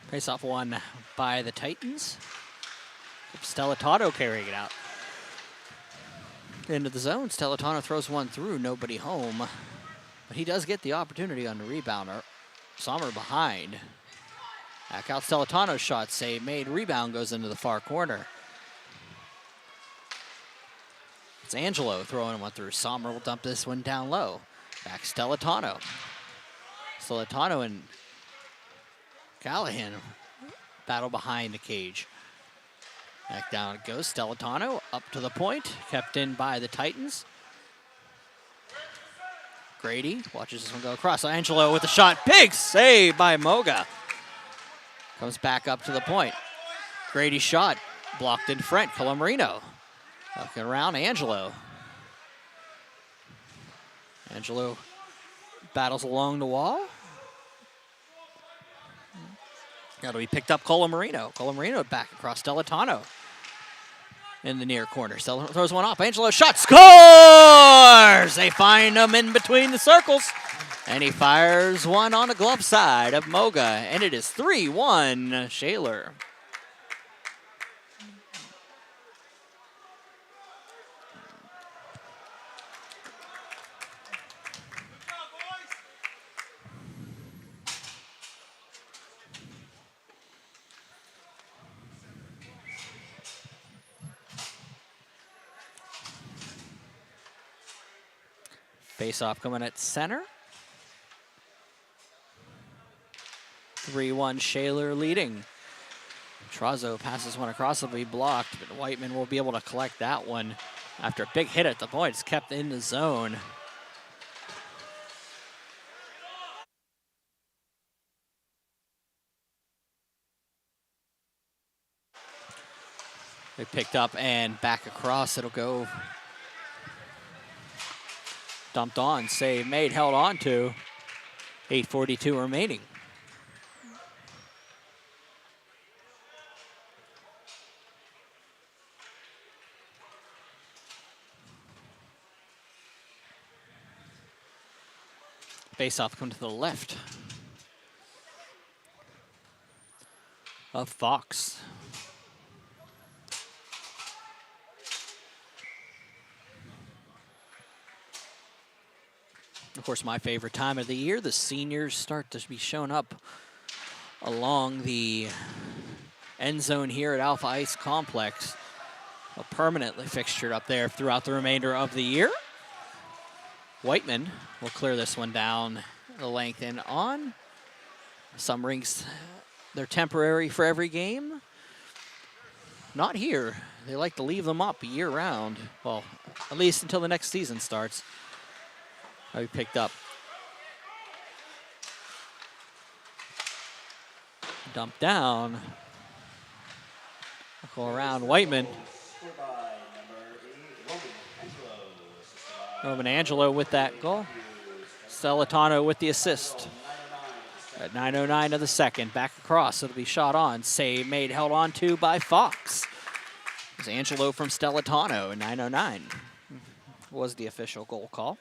Face-off won by the Titans. Stellatato carrying it out. Into the zone. Stellatato throws one through. Nobody home. But he does get the opportunity on the rebounder. Sommer behind. Back out. Stellatano's shot save made. Rebound goes into the far corner. It's Angelo throwing one through. Sommer will dump this one down low. Back Stellatano. Stellatano and Callahan battle behind the cage. Back down it goes. Stellatano up to the point. Kept in by the Titans. Grady watches this one go across. Angelo with the shot. Big save by Moga. Comes back up to the point. Grady shot. Blocked in front. Colamarino. Looking around. Angelo. Angelo battles along the wall. That'll be picked up Colamarino. Colamarino back across Stellatano in the near corner. Stella throws one off. Angelo shot. Scores! They find him in between the circles. And he fires one on the glove side of Moga. And it is 3-1 Shaler. Face-off coming at center. 3-1 Shaler leading. Trazo passes one across. It'll be blocked, but Whiteman will be able to collect that one after a big hit at the point. It's kept in the zone. They picked up and back across. It'll go. Dumped on, save made, held on to. 8:42 remaining. Face-off come to the left of Fox. Of course, my favorite time of the year, the seniors start to be shown up along the end zone here at Alpha Ice Complex. A permanently fixtured up there throughout the remainder of the year. Whiteman will clear this one down the length and on. Some rinks, they're temporary for every game. Not here. They like to leave them up year-round. Well, at least until the next season starts. We picked up. Dump down. Go around Whiteman. Roman Angelo with that goal. Celentano with the assist. At 9:09 of the second, back across, it'll be shot on. Save made, held on to by Fox. It was Angelo from Celentano at 9:09. Was the official goal call.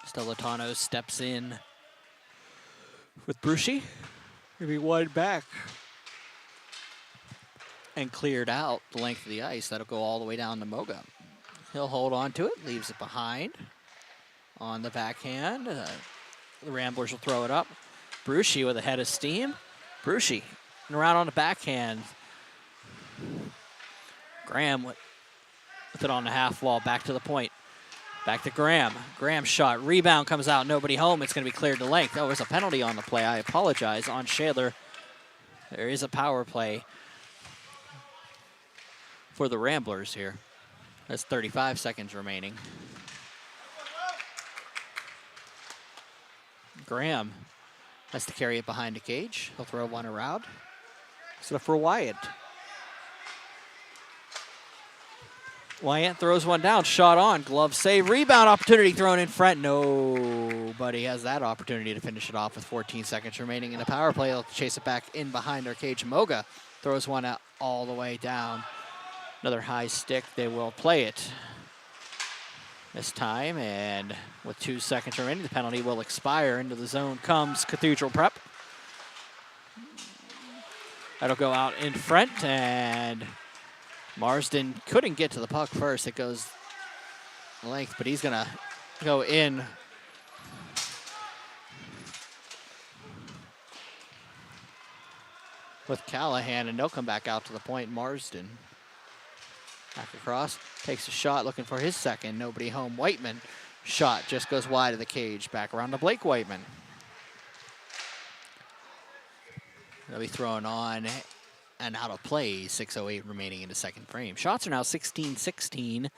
Celentano steps in with Bruschi. Maybe wide back. And cleared out the length of the ice. That'll go all the way down to Moga. He'll hold on to it, leaves it behind. On the backhand, the Ramblers will throw it up. Bruschi with a head of steam. Bruschi around on the backhand. Graham with it on the half wall, back to the point. Back to Graham. Graham shot. Rebound comes out. Nobody home. It's going to be cleared to length. Oh, there's a penalty on the play. I apologize. On Shaler. There is a power play for the Ramblers here. That's 35 seconds remaining. Graham has to carry it behind the cage. He'll throw one around. So for Wyatt. Wyatt throws one down, shot on, glove save, rebound opportunity thrown in front. Nobody has that opportunity to finish it off with 14 seconds remaining in the power play. They'll chase it back in behind our cage. Moga throws one out all the way down. Another high stick, they will play it this time, and with 2 seconds remaining, the penalty will expire. Into the zone comes Cathedral Prep. That'll go out in front, and Marsden couldn't get to the puck first. It goes length, but he's gonna go in. With Callahan, and they'll come back out to the point. Marsden back across, takes a shot, looking for his second. Nobody home. Whiteman shot just goes wide of the cage. Back around to Blake Whiteman. They'll be thrown on and out of play. 6:08 remaining in the second frame. Shots are now 16-16.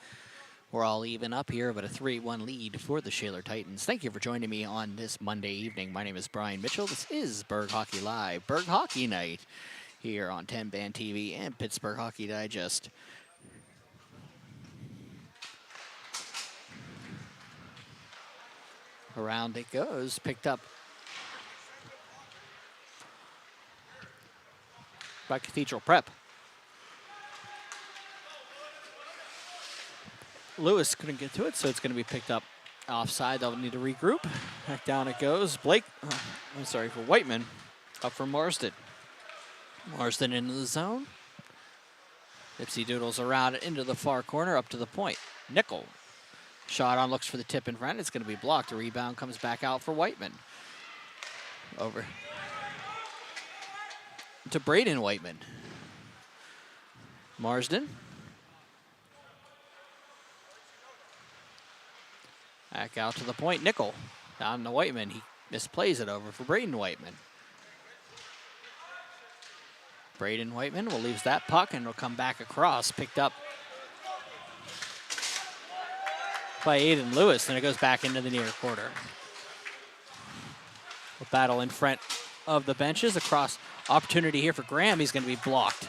We're all even up here, but a 3-1 lead for the Shaler Titans. Thank you for joining me on this Monday evening. My name is Brian Mitchell. This is Berg Hockey Live, Berg Hockey Night, here on 10 Band TV and Pittsburgh Hockey Digest. Around it goes, picked up by Cathedral Prep. Lewis couldn't get to it, so it's going to be picked up offside. They'll need to regroup. Back down it goes. For Whiteman, up for Marsden. Marsden into the zone. Ipsy doodles around it into the far corner, up to the point. Nickel. Shot on, looks for the tip in front. It's going to be blocked. The rebound comes back out for Whiteman. Over to Braden Whiteman. Marsden. Back out to the point. Nickel. Down to Whiteman. He misplays it over for Braden Whiteman. Braden Whiteman will lose that puck and will come back across. Picked up by Aiden Lewis, and it goes back into the near quarter. A battle in front of the benches. Across opportunity here for Graham. He's going to be blocked.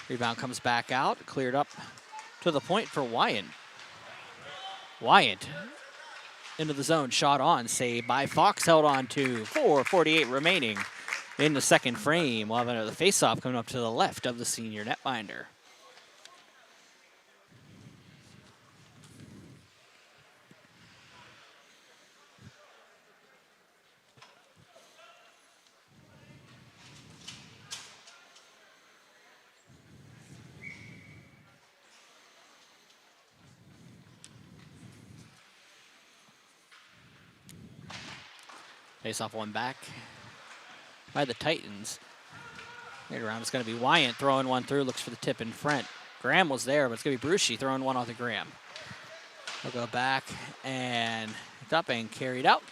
Rebound comes back out. Cleared up to the point for Wyatt. Wyatt into the zone. Shot on. Saved by Fox. Held on to 4:48 remaining in the second frame. We'll have another faceoff coming up to the left of the senior netminder. Face off one back by the Titans. Right around, it's going to be Wyatt throwing one through, looks for the tip in front. Graham was there, but it's going to be Brucey throwing one off the Graham. He'll go back and up and carried out.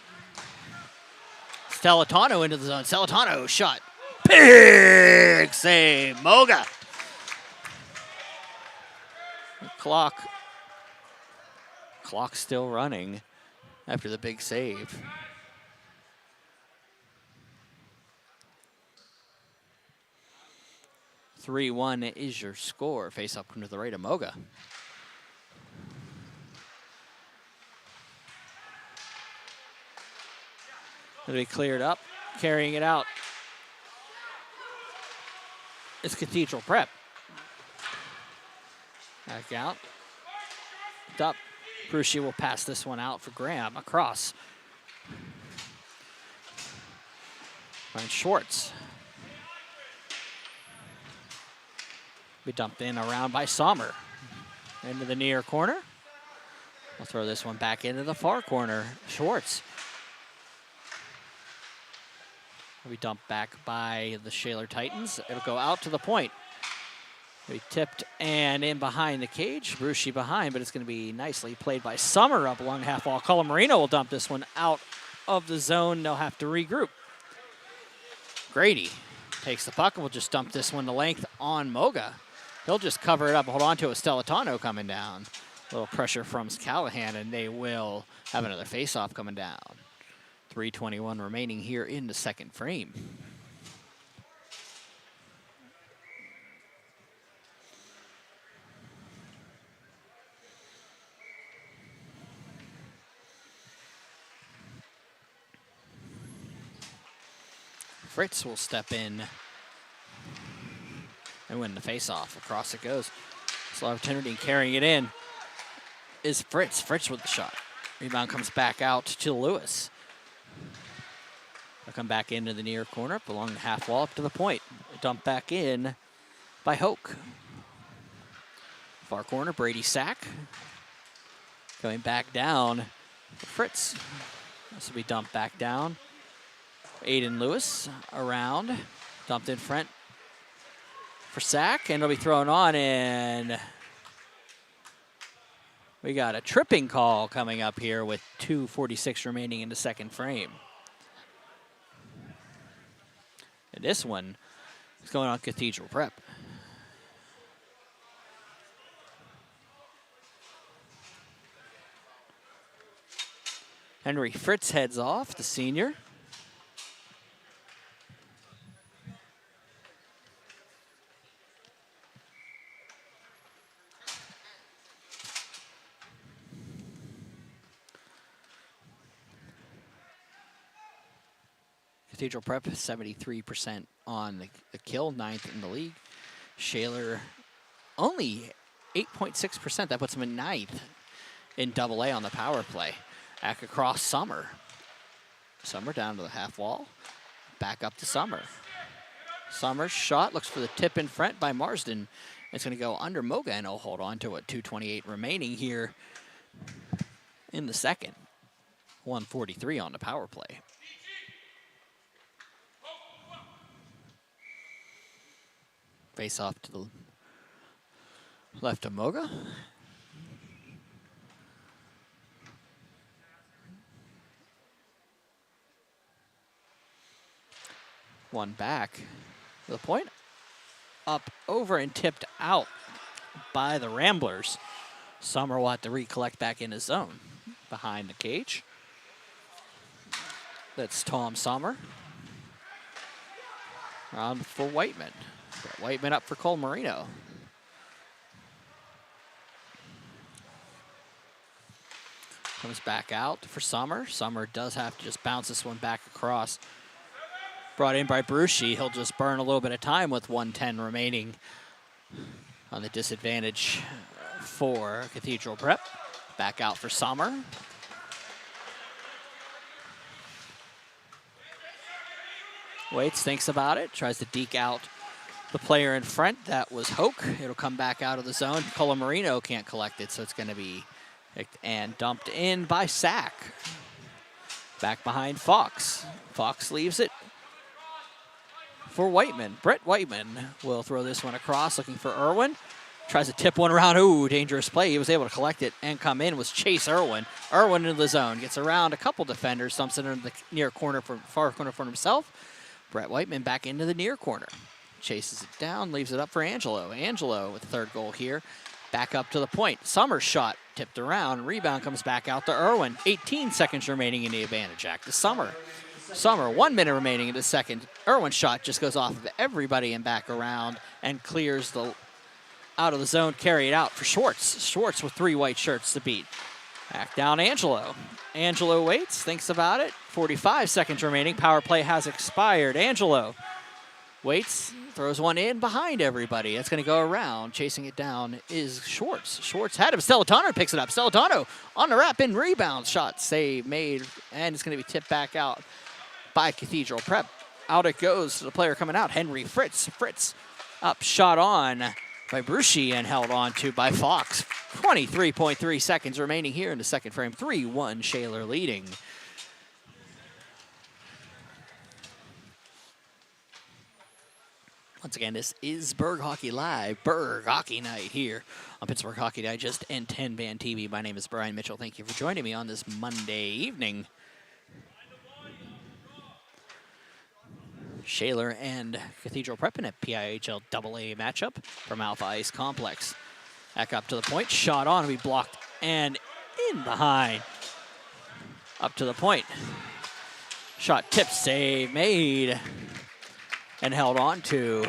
Stellitano into the zone. Stellitano shot. Big save, Moga. Clock still running after the big save. (3-1) is your score. Face up to the right of Moga. It'll be cleared up, carrying it out. It's Cathedral Prep. Back out. Up. Brucey will pass this one out for Graham across. Ryan Schwartz. Be dumped in around by Sommer. Into the near corner. I'll throw this one back into the far corner. Schwartz. Will be dumped back by the Shaler Titans. It'll go out to the point. It'll be tipped and in behind the cage. Brucey behind, but it's going to be nicely played by Sommer up along the half wall. Cullen Marino will dump this one out of the zone. They'll have to regroup. Grady takes the puck and will just dump this one to length on Moga. He'll just cover it up and hold on to a Stellitano coming down. A little pressure from Callahan, and they will have another face-off coming down. 3:21 remaining here in the second frame. Fritz will step in and win the face-off. Across it goes. Slow opportunity carrying it in is Fritz. Fritz with the shot. Rebound comes back out to Lewis. They'll come back into the near corner, along the half wall up to the point. Dump back in by Hoke. Far corner, Brady Sack. Going back down for Fritz. This will be dumped back down. Aiden Lewis around. Dumped in front for Sack, and it'll be thrown on, and we got a tripping call coming up here with 2:46 remaining in the second frame. And this one is going on Cathedral Prep. Henry Fritz heads off, the senior. Cathedral Prep 73% on the kill, 9th in the league. Shaler only 8.6%. That puts him in 9th in AA on the power play. Back across Sommer. Sommer down to the half wall. Back up to Sommer. Sommer's shot looks for the tip in front by Marsden. It's going to go under Moga, and he'll hold on to it. 2:28 remaining here in the second. 1:43 on the power play. Face off to the left of Moga. One back to the point. Up, over, and tipped out by the Ramblers. Sommer will have to recollect back in his zone. Behind the cage. That's Tom Sommer. Around for Whiteman. Whiteman up for Cole Marino. Comes back out for Sommer. Sommer does have to just bounce this one back across. Brought in by Brucey. He'll just burn a little bit of time with 1:10 remaining on the disadvantage for Cathedral Prep. Back out for Sommer. Waits, thinks about it, tries to deke out the player in front. That was Hoke. It'll come back out of the zone. Cole Marino can't collect it, so it's going to be picked and dumped in by Sack. Back behind Fox. Fox leaves it for Whiteman. Brett Whiteman will throw this one across, looking for Irwin. Tries to tip one around. Ooh, dangerous play. He was able to collect it and come in. Was Chase Irwin. Irwin into the zone. Gets around a couple defenders. Dumps it into the near corner for far corner for himself. Brett Whiteman back into the near corner. Chases it down. Leaves it up for Angelo. Angelo with the third goal here. Back up to the point. Summers shot. Tipped around. Rebound comes back out to Irwin. 18 seconds remaining in the advantage act to Summer. Summer, 1 minute remaining in the second. Irwin's shot just goes off of everybody and back around and clears the out of the zone, carry it out for Schwartz. Schwartz with 3 white shirts to beat. Back down Angelo. Angelo waits, thinks about it. 45 seconds remaining. Power play has expired. Angelo waits, throws one in behind everybody. That's going to go around. Chasing it down is Schwartz. Schwartz had him. Celentano picks it up. Celentano on the wrap in rebound. Shot save made, and it's going to be tipped back out by Cathedral Prep. Out it goes to the player coming out, Henry Fritz. Fritz up, shot on by Bruschi and held on to by Fox. 23.3 seconds remaining here in the second frame. 3-1 Shaler leading. Once again, this is Berg Hockey Live, Berg Hockey Night here on Pittsburgh Hockey Digest and 10-Band TV. My name is Brian Mitchell. Thank you for joining me on this Monday evening. Shaler and Cathedral Prep in a PIHL AA matchup from Alpha Ice Complex. Back up to the point, shot on, we blocked and in behind. Up to the point. Shot tipped, save made, and held on to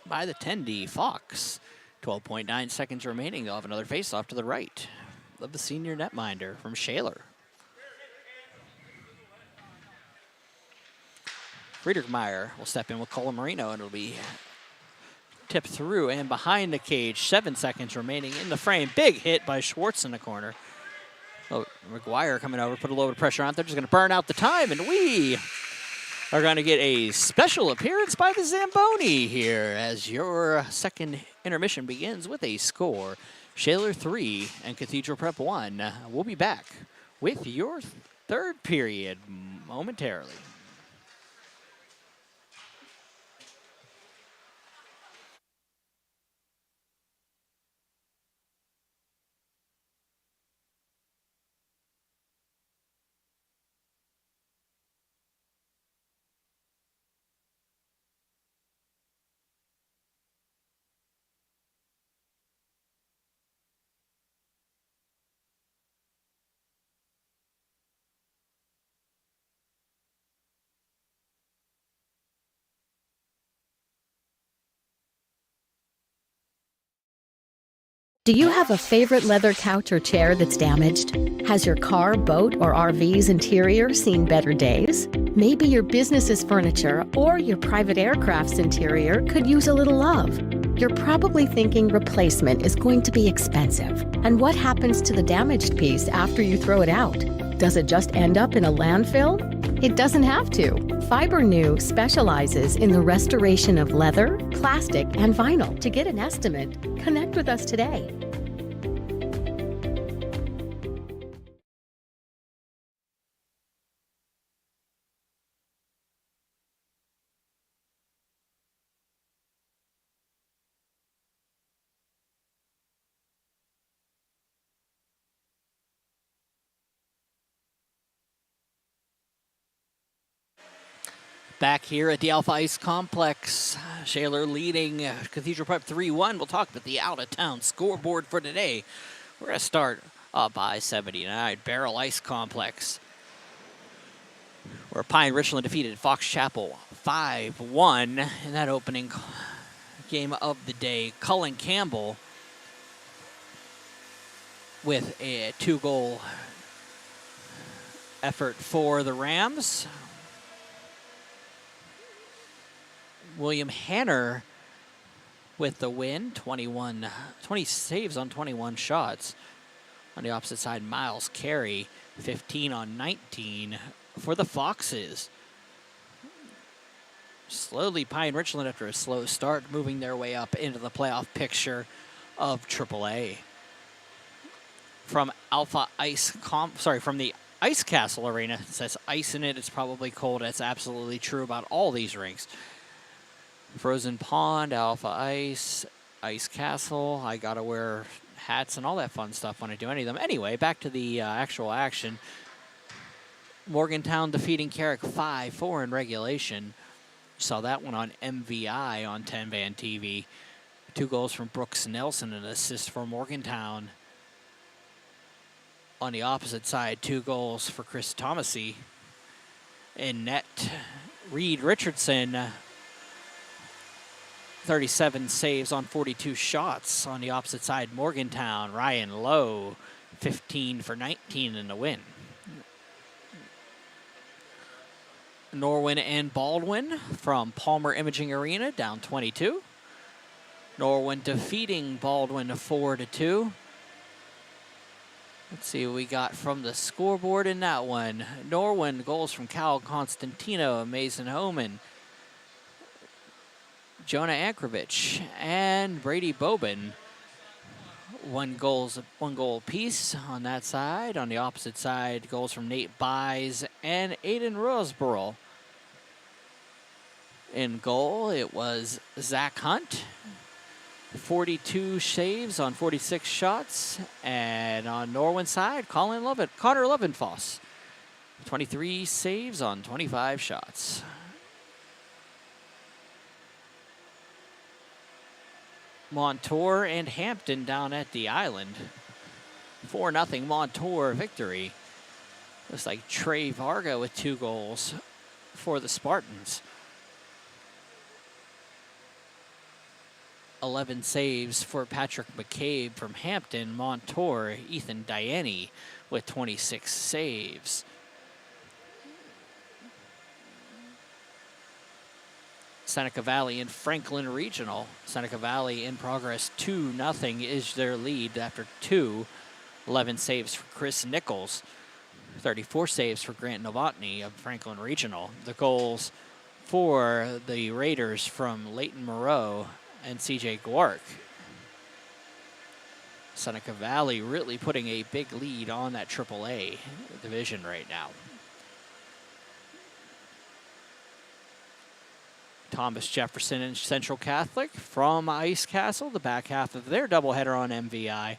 by the 10D Fox. 12.9 seconds remaining. They'll have another face-off to the right of the senior netminder from Shaler. Friedrichmeyer will step in with Colamarino, and it'll be tipped through and behind the cage. 7 seconds remaining in the frame. Big hit by Schwartz in the corner. Oh, McGuire coming over, put a little bit of pressure on. They're just going to burn out the time, and we are going to get a special appearance by the Zamboni here as your second intermission begins with a score. Shaler 3 and Cathedral Prep 1. We'll be back with your third period momentarily. Do you have a favorite leather couch or chair that's damaged? Has your car, boat, or RV's interior seen better days? Maybe your business's furniture or your private aircraft's interior could use a little love. You're probably thinking replacement is going to be expensive. And what happens to the damaged piece after you throw it out? Does it just end up in a landfill? It doesn't have to. FiberNew specializes in the restoration of leather, plastic, and vinyl. To get an estimate, connect with us today. Back here at the Alpha Ice Complex, Shaler leading Cathedral Prep 3-1. We'll talk about the out-of-town scoreboard for today. We're going to start up by 79, Barrel Ice Complex, where Pine Richland defeated Fox Chapel 5-1 in that opening game of the day. Cullen Campbell with a 2-goal effort for the Rams. William Hanner with the win, 20 saves on 21 shots. On the opposite side, Miles Carey, 15 on 19 for the Foxes. Slowly, Pine Richland, after a slow start, moving their way up into the playoff picture of AAA. From from the Ice Castle Arena, it says ice in it, it's probably cold. That's absolutely true about all these rinks. Frozen Pond, Alpha Ice, Ice Castle. I got to wear hats and all that fun stuff when I do any of them. Anyway, back to the actual action. Morgantown defeating Carrick 5-4 in regulation. Saw that one on MVI on 10-band TV. 2 goals from Brooks Nelson, an assist for Morgantown. On the opposite side, 2 goals for Chris Thomasy. In net, Reed Richardson, 37 saves on 42 shots. On the opposite side, Morgantown, Ryan Lowe, 15 for 19 in the win. Norwin and Baldwin from Palmer Imaging Arena, down 22. Norwin defeating Baldwin 4-2. Let's see what we got from the scoreboard in that one. Norwin, goals from Cal Constantino and Mason Homan. Jonah Ankrovich and Brady Bobin. One goal apiece on that side. On the opposite side, goals from Nate Buys and Aiden Rosborough. In goal, it was Zach Hunt. 42 saves on 46 shots. And on Norwin's side, Connor Lovenfoss. 23 saves on 25 shots. Montour and Hampton down at the island. 4-0 Montour victory. Looks like Trey Varga with 2 goals for the Spartans. 11 saves for Patrick McCabe from Hampton. Montour, Ethan Diani with 26 saves. Seneca Valley and Franklin Regional. Seneca Valley in progress, 2-0 is their lead after 2. 11 saves for Chris Nichols. 34 saves for Grant Novotny of Franklin Regional. The goals for the Raiders from Leighton Moreau and CJ Gwark. Seneca Valley really putting a big lead on that AAA division right now. Thomas Jefferson and Central Catholic from Ice Castle, the back half of their doubleheader on MVI.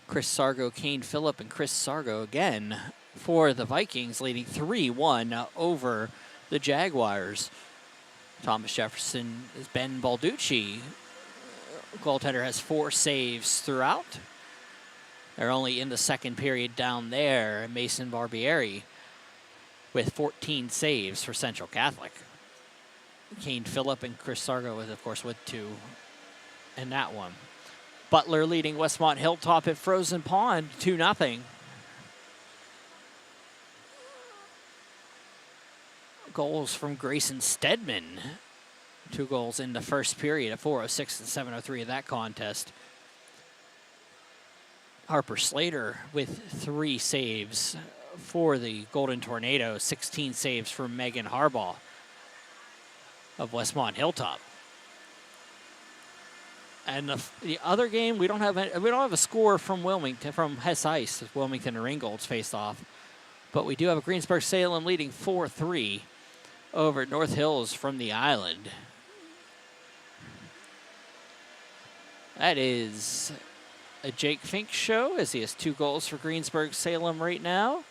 Chris Sargo, Kane Phillip, and Chris Sargo again for the Vikings, leading 3-1 over the Jaguars. Thomas Jefferson is Ben Balducci. Goaltender has 4 saves throughout. They're only in the second period down there. Mason Barbieri with 14 saves for Central Catholic. Kane Phillip and Chris Sargo with, of course, with 2 in that one. Butler leading Westmont Hilltop at Frozen Pond, 2-0. Goals from Grayson Stedman. 2 goals in the first period at 4:06 and 7:03 of that contest. Harper Slater with 3 saves for the Golden Tornado. 16 saves for Megan Harbaugh of Westmont Hilltop. And the other game, we don't have a score from Wilmington, from Hess Ice. Wilmington and Ringgold's faced off, but we do have a Greensburg Salem leading 4-3 over North Hills from the island. That is a Jake Fink show, as he has 2 goals for Greensburg Salem right now.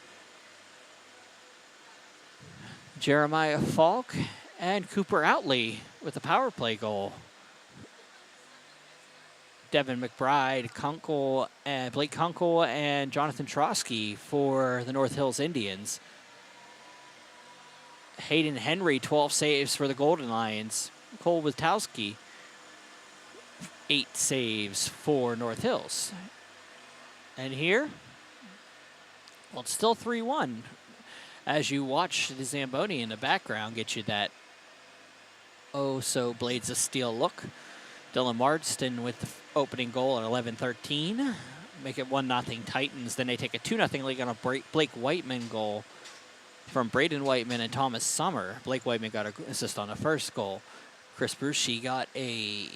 Jeremiah Falk and Cooper Outley with a power play goal. Devin McBride, Blake Kunkel, and Jonathan Trosky for the North Hills Indians. Hayden Henry, 12 saves for the Golden Lions. Cole Witowski, 8 saves for North Hills. And here, well, it's still 3-1. As you watch the Zamboni in the background get you that oh-so Blades of Steel look. Dylan Marston with the opening goal at 11:13. Make it 1-0 Titans. Then they take a 2-0 lead on a Blake Whiteman goal from Braden Whiteman and Thomas Summer. Blake Whiteman got an assist on the first goal. Chris Brucey got a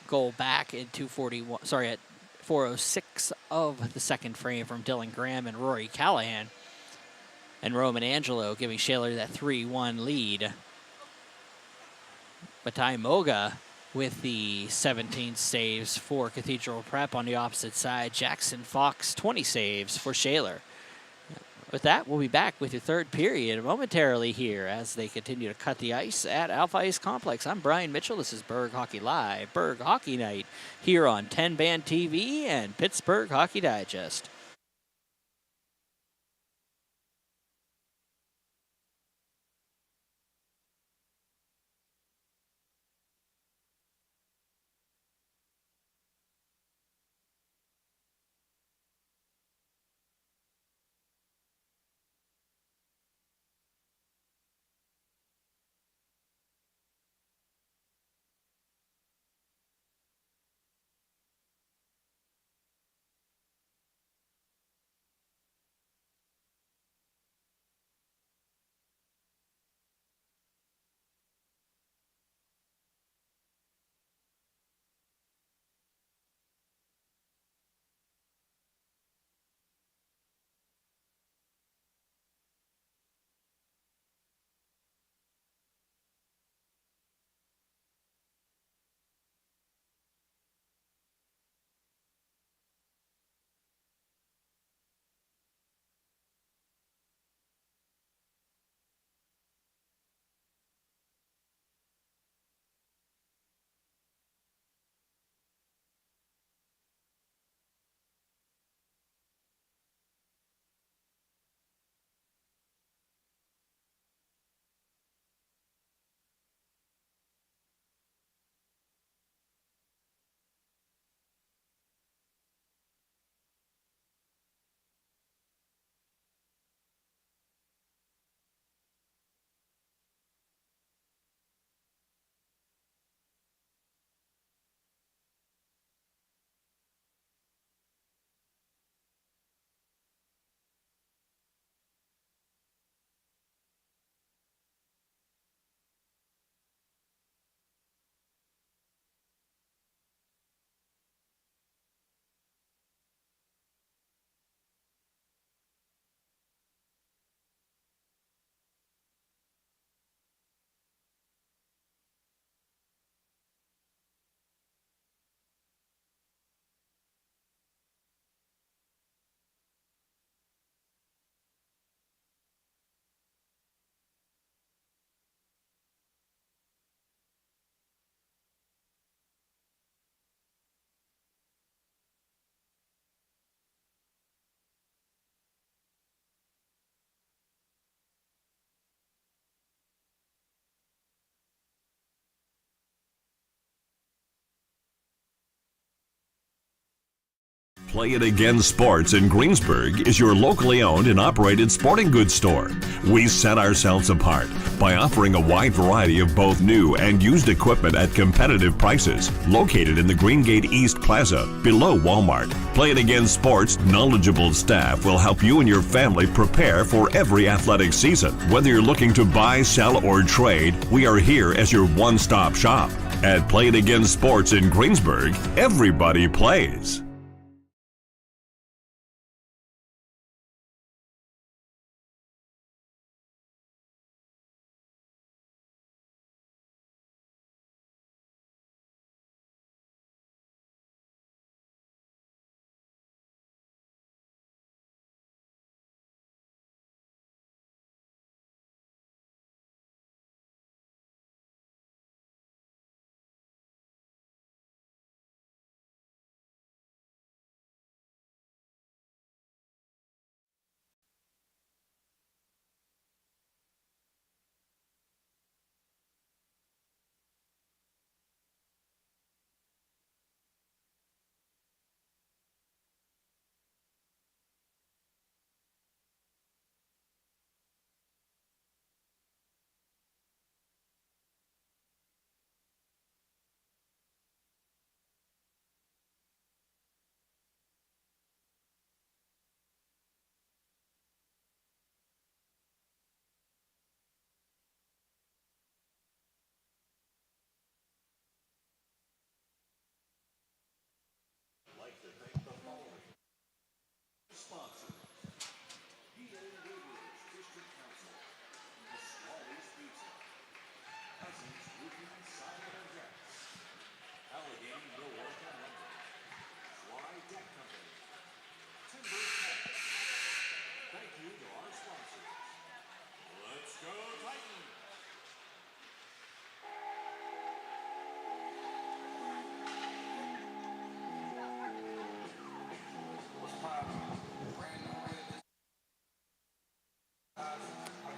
goal back at at 4:06 of the second frame from Dylan Graham and Rory Callahan. And Roman Angelo giving Shaler that 3-1 lead. Batai Moga with the 17 saves for Cathedral Prep. On the opposite side, Jackson Fox, 20 saves for Shaler. With that, we'll be back with your third period momentarily here as they continue to cut the ice at Alpha Ice Complex. I'm Brian Mitchell. This is Berg Hockey Live, Berg Hockey Night, here on 10 Band TV and Pittsburgh Hockey Digest. Play It Again Sports in Greensburg is your locally owned and operated sporting goods store. We set ourselves apart by offering a wide variety of both new and used equipment at competitive prices, located in the Greengate East Plaza, below Walmart. Play It Again Sports' knowledgeable staff will help you and your family prepare for every athletic season. Whether you're looking to buy, sell, or trade, we are here as your one-stop shop. At Play It Again Sports in Greensburg, everybody plays.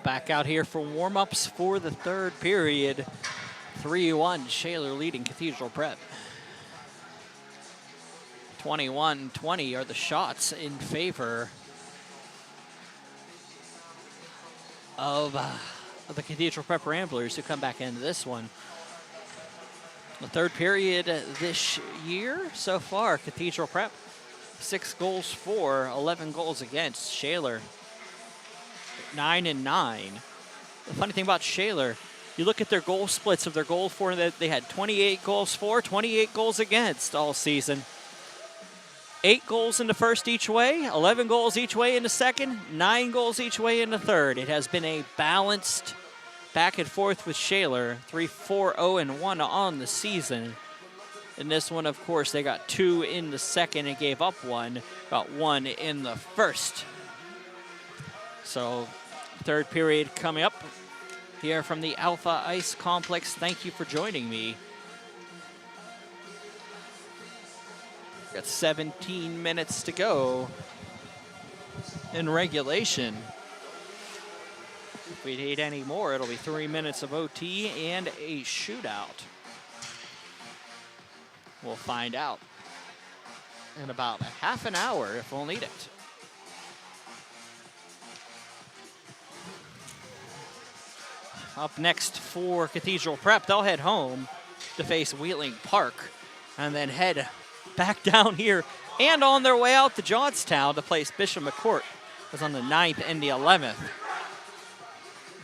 Back out here for warm-ups for the third period. 3-1, Shaler leading Cathedral Prep. 21-20 are the shots in favor of the Cathedral Prep Ramblers, who come back into this one. The third period this year so far, Cathedral Prep, 6 goals for, 11 goals against. Shaler, 9-9. The funny thing about Shaler, you look at their goal splits of their goal for, they had 28 goals for, 28 goals against all season. 8 goals in the first each way, 11 goals each way in the second, 9 goals each way in the third. It has been a balanced back and forth with Shaler, 3-4-0-1 on the season. In this one, of course, they got 2 in the second and gave up 1, got 1 in the first. So, third period coming up here from the Alpha Ice Complex. Thank you for joining me. Got 17 minutes to go in regulation. If we need any more, it'll be 3 minutes of OT and a shootout. We'll find out in about a half an hour if we'll need it. Up next for Cathedral Prep, they'll head home to face Wheeling Park and then head back down here and on their way out to Johnstown to place Bishop McCourt. It was on the 9th and the 11th.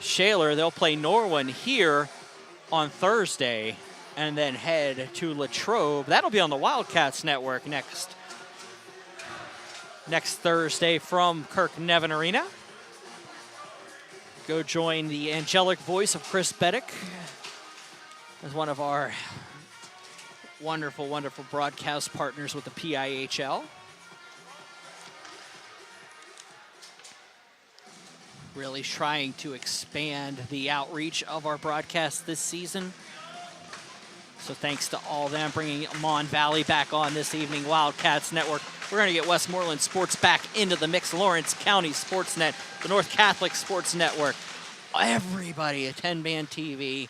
Shaler, they'll play Norwin here on Thursday and then head to Latrobe. That'll be on the Wildcats Network next Thursday from Kirk Nevin Arena. Go join the angelic voice of Chris Beddick as one of our wonderful, wonderful broadcast partners with the PIHL. Really trying to expand the outreach of our broadcast this season. So thanks to all of them, bringing Mon Valley back on this evening, Wildcats Network. We're going to get Westmoreland Sports back into the mix, Lawrence County Sportsnet, the North Catholic Sports Network, everybody at 10-man TV,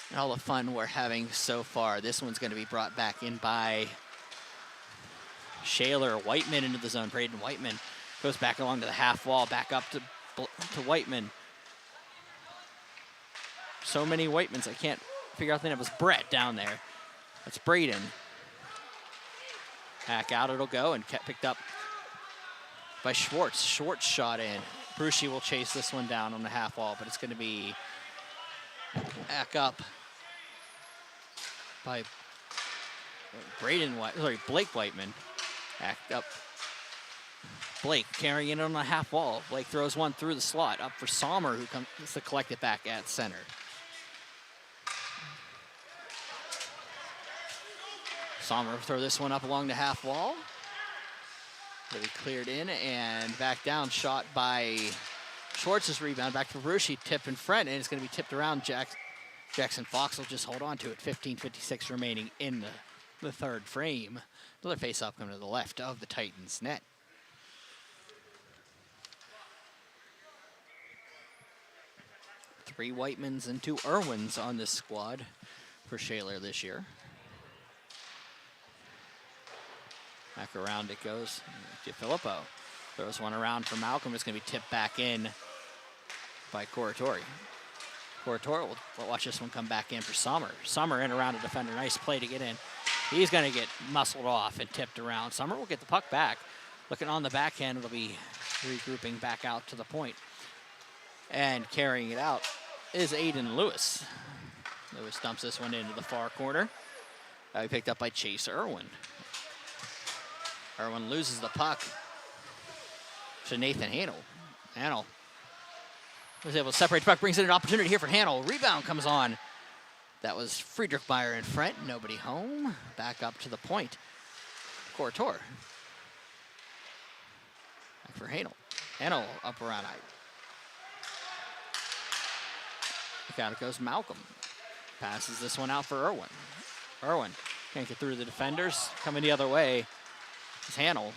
and all the fun we're having so far. This one's going to be brought back in by Shaler. Whiteman into the zone. Braden Whiteman goes back along to the half wall, back up to Whiteman. So many Whitemans, I can't figure out the name. It was Brett down there. That's Braden. Back out it'll go and picked up by Schwartz. Schwartz shot in. Brucey will chase this one down on the half wall, but it's going to be back up by Blake Whiteman. Backed up. Blake carrying it on the half wall. Blake throws one through the slot up for Sommer, who comes to collect it back at center. Sommer will throw this one up along the half wall. Really cleared in and back down. Shot by Schwartz's rebound. Back to Rushi, tip in front, and it's going to be tipped around. Jackson Fox will just hold on to it. 15:56 remaining in the third frame. Another face-off coming to the left of the Titans net. Three Whitemans and 2 Irwins on this squad for Shaler this year. Back around it goes to Filippo. Throws one around for Malcolm. It's going to be tipped back in by Coratori. Coratori will watch this one come back in for Sommer. Sommer in around a defender. Nice play to get in. He's going to get muscled off and tipped around. Sommer will get the puck back. Looking on the backhand, it'll be regrouping back out to the point. And carrying it out is Aiden Lewis. Lewis dumps this one into the far corner. Picked up by Chase Irwin. Irwin loses the puck to Nathan Hanel. Hanel was able to separate the puck, brings in an opportunity here for Hanel. Rebound comes on. That was Friedrich Meyer in front, nobody home. Back up to the point. Corator. Back for Hanel. Hanel up around I. Look out, it goes Malcolm. Passes this one out for Irwin. Irwin can't get through the defenders. Coming the other way is Hanel.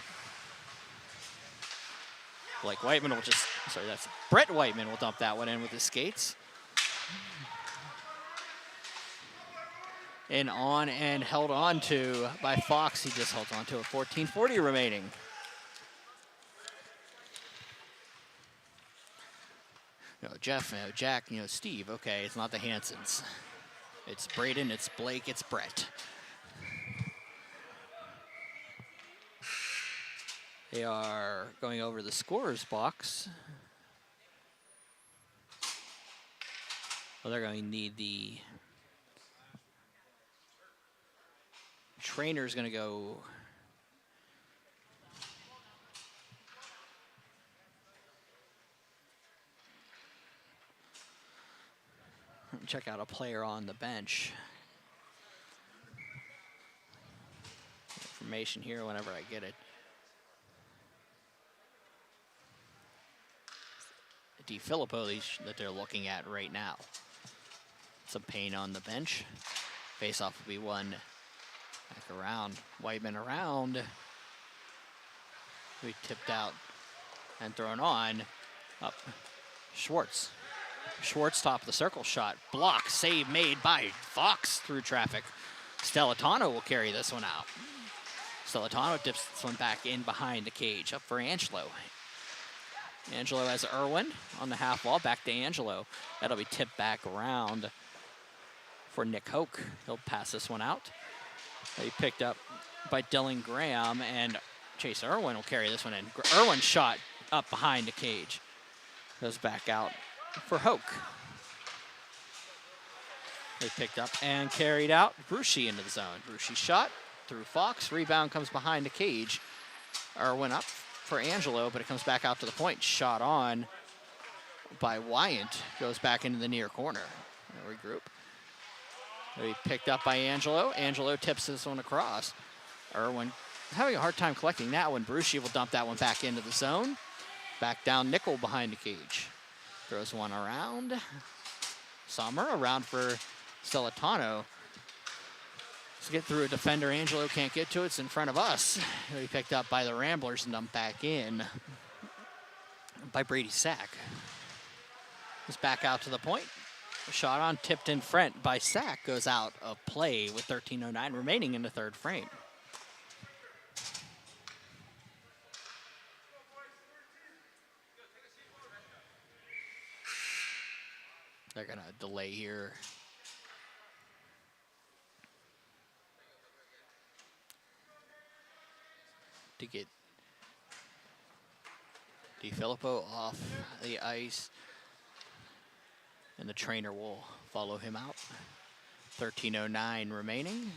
Blake Whiteman will just, sorry, that's Brett Whiteman will dump that one in with his skates. And on and held on to by Fox. He just holds on to it. 14:40 remaining. Jeff, Jack, Steve. Okay, it's not the Hansons. It's Braden, it's Blake, it's Brett. They are going over the scorer's box. Well, they're going to need the trainer's going to go. Check out a player on the bench. Information here whenever I get it. DiFilippo that they're looking at right now. Some pain on the bench. Face-off will be won back around. Whiteman around. We tipped out and thrown on. Up. Schwartz. Schwartz top of the circle shot. Block. Save made by Fox through traffic. Stellitano will carry this one out. Stellitano dips this one back in behind the cage. Up for Angelo. Angelo has Irwin on the half wall. Back to Angelo. That'll be tipped back around for Nick Hoke. He'll pass this one out. He picked up by Dylan Graham, and Chase Irwin will carry this one in. Irwin's shot up behind the cage. Goes back out for Hoke. They picked up and carried out. Brucey into the zone. Brucey shot through Fox. Rebound comes behind the cage. Irwin up for Angelo, but it comes back out to the point. Shot on by Wyant. Goes back into the near corner. Regroup. He picked up by Angelo. Angelo tips this one across. Irwin having a hard time collecting that one. Brucey will dump that one back into the zone. Back down Nickel behind the cage. Throws one around. Sommer around for Stellitano. To get through a defender, Angelo can't get to it. It's in front of us. He'll be picked up by the Ramblers and dumped back in by Brady Sack. It's back out to the point. A shot on, tipped in front by Sack, goes out of play with 13:09 remaining in the third frame. They're going to delay here. To get DiFilippo off the ice. And the trainer will follow him out. 13:09 remaining.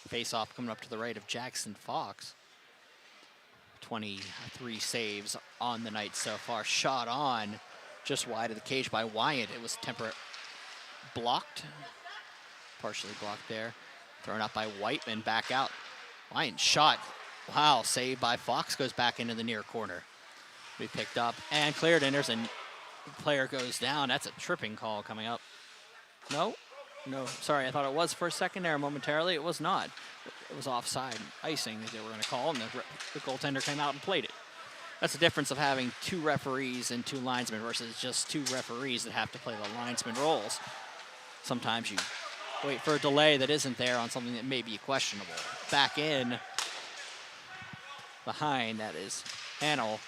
Face-off coming up to the right of Jackson Fox. 23 saves on the night so far. Shot on just wide of the cage by Wyant. It was blocked. Partially blocked there. Thrown up by Whiteman, back out. Wyant shot. Wow, saved by Fox, goes back into the near corner. We picked up and cleared, and there's a player goes down. That's a tripping call coming up. No, sorry, I thought it was for a second there momentarily. It was not. It was offside icing that they were going to call, and the goaltender came out and played it. That's the difference of having 2 referees and 2 linesmen versus just 2 referees that have to play the linesman roles. Sometimes you wait for a delay that isn't there on something that may be questionable. Back in behind, that is Hanel.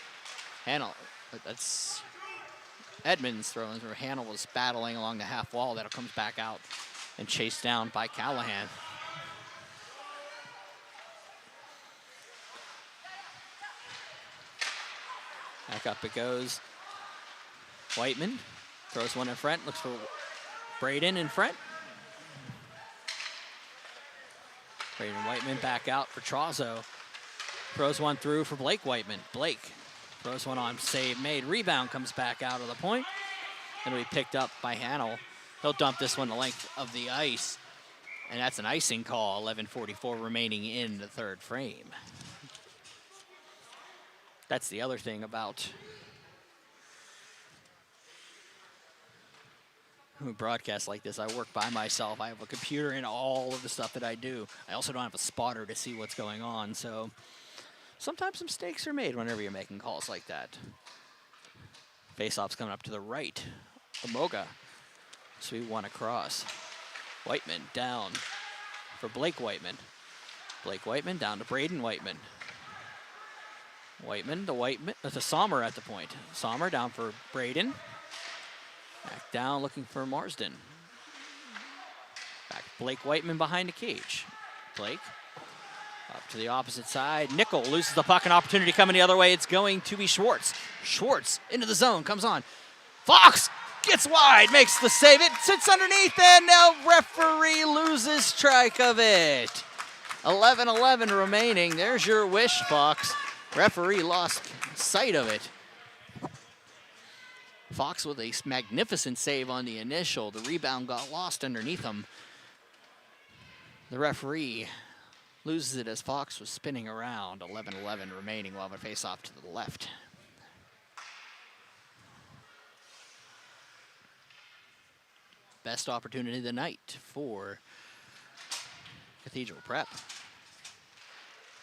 That's Edmonds throwing through. Hanel was battling along the half wall. That'll comes back out and chased down by Callahan. Back up it goes. Whiteman throws one in front, looks for Braden in front. Braden Whiteman back out for Trozzo. Throws one through for Blake Whiteman. Blake throws one on, save made. Rebound comes back out of the point. And will be picked up by Hanel. He'll dump this one the length of the ice. And that's an icing call. 11:44 remaining in the third frame. That's the other thing about who broadcast like this, I work by myself. I have a computer in all of the stuff that I do. I also don't have a spotter to see what's going on, so sometimes mistakes are made whenever you're making calls like that. Face-off's coming up to the right. Moga. So we won across. Whiteman down for Blake Whiteman. Blake Whiteman down to Braden Whiteman. Whiteman to Sommer at the point. Sommer down for Braden. Back down looking for Marsden. Back Blake Whiteman behind the cage. Blake up to the opposite side. Nickel loses the puck, an opportunity coming the other way. It's going to be Schwartz. Schwartz into the zone, comes on. Fox gets wide, makes the save. It sits underneath, and now referee loses track of it. 11:11 remaining. There's your wish, Fox. Referee lost sight of it. Fox with a magnificent save on the initial. The rebound got lost underneath him. The referee loses it as Fox was spinning around. 11:11 remaining. We'll have a face-off to the left. Best opportunity of the night for Cathedral Prep.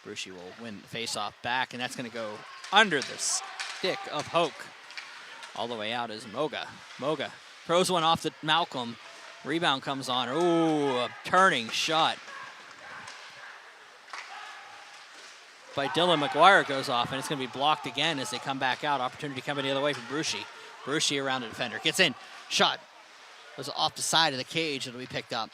Brucey will win the face-off back, and that's going to go under the stick of Hoke. All the way out is Moga. Moga throws one off to Malcolm. Rebound comes on. Ooh, a turning shot by Dylan McGuire goes off, and it's going to be blocked again as they come back out. Opportunity coming the other way for Brucey. Brucey around the defender. Gets in. Shot. Goes off the side of the cage. It'll be picked up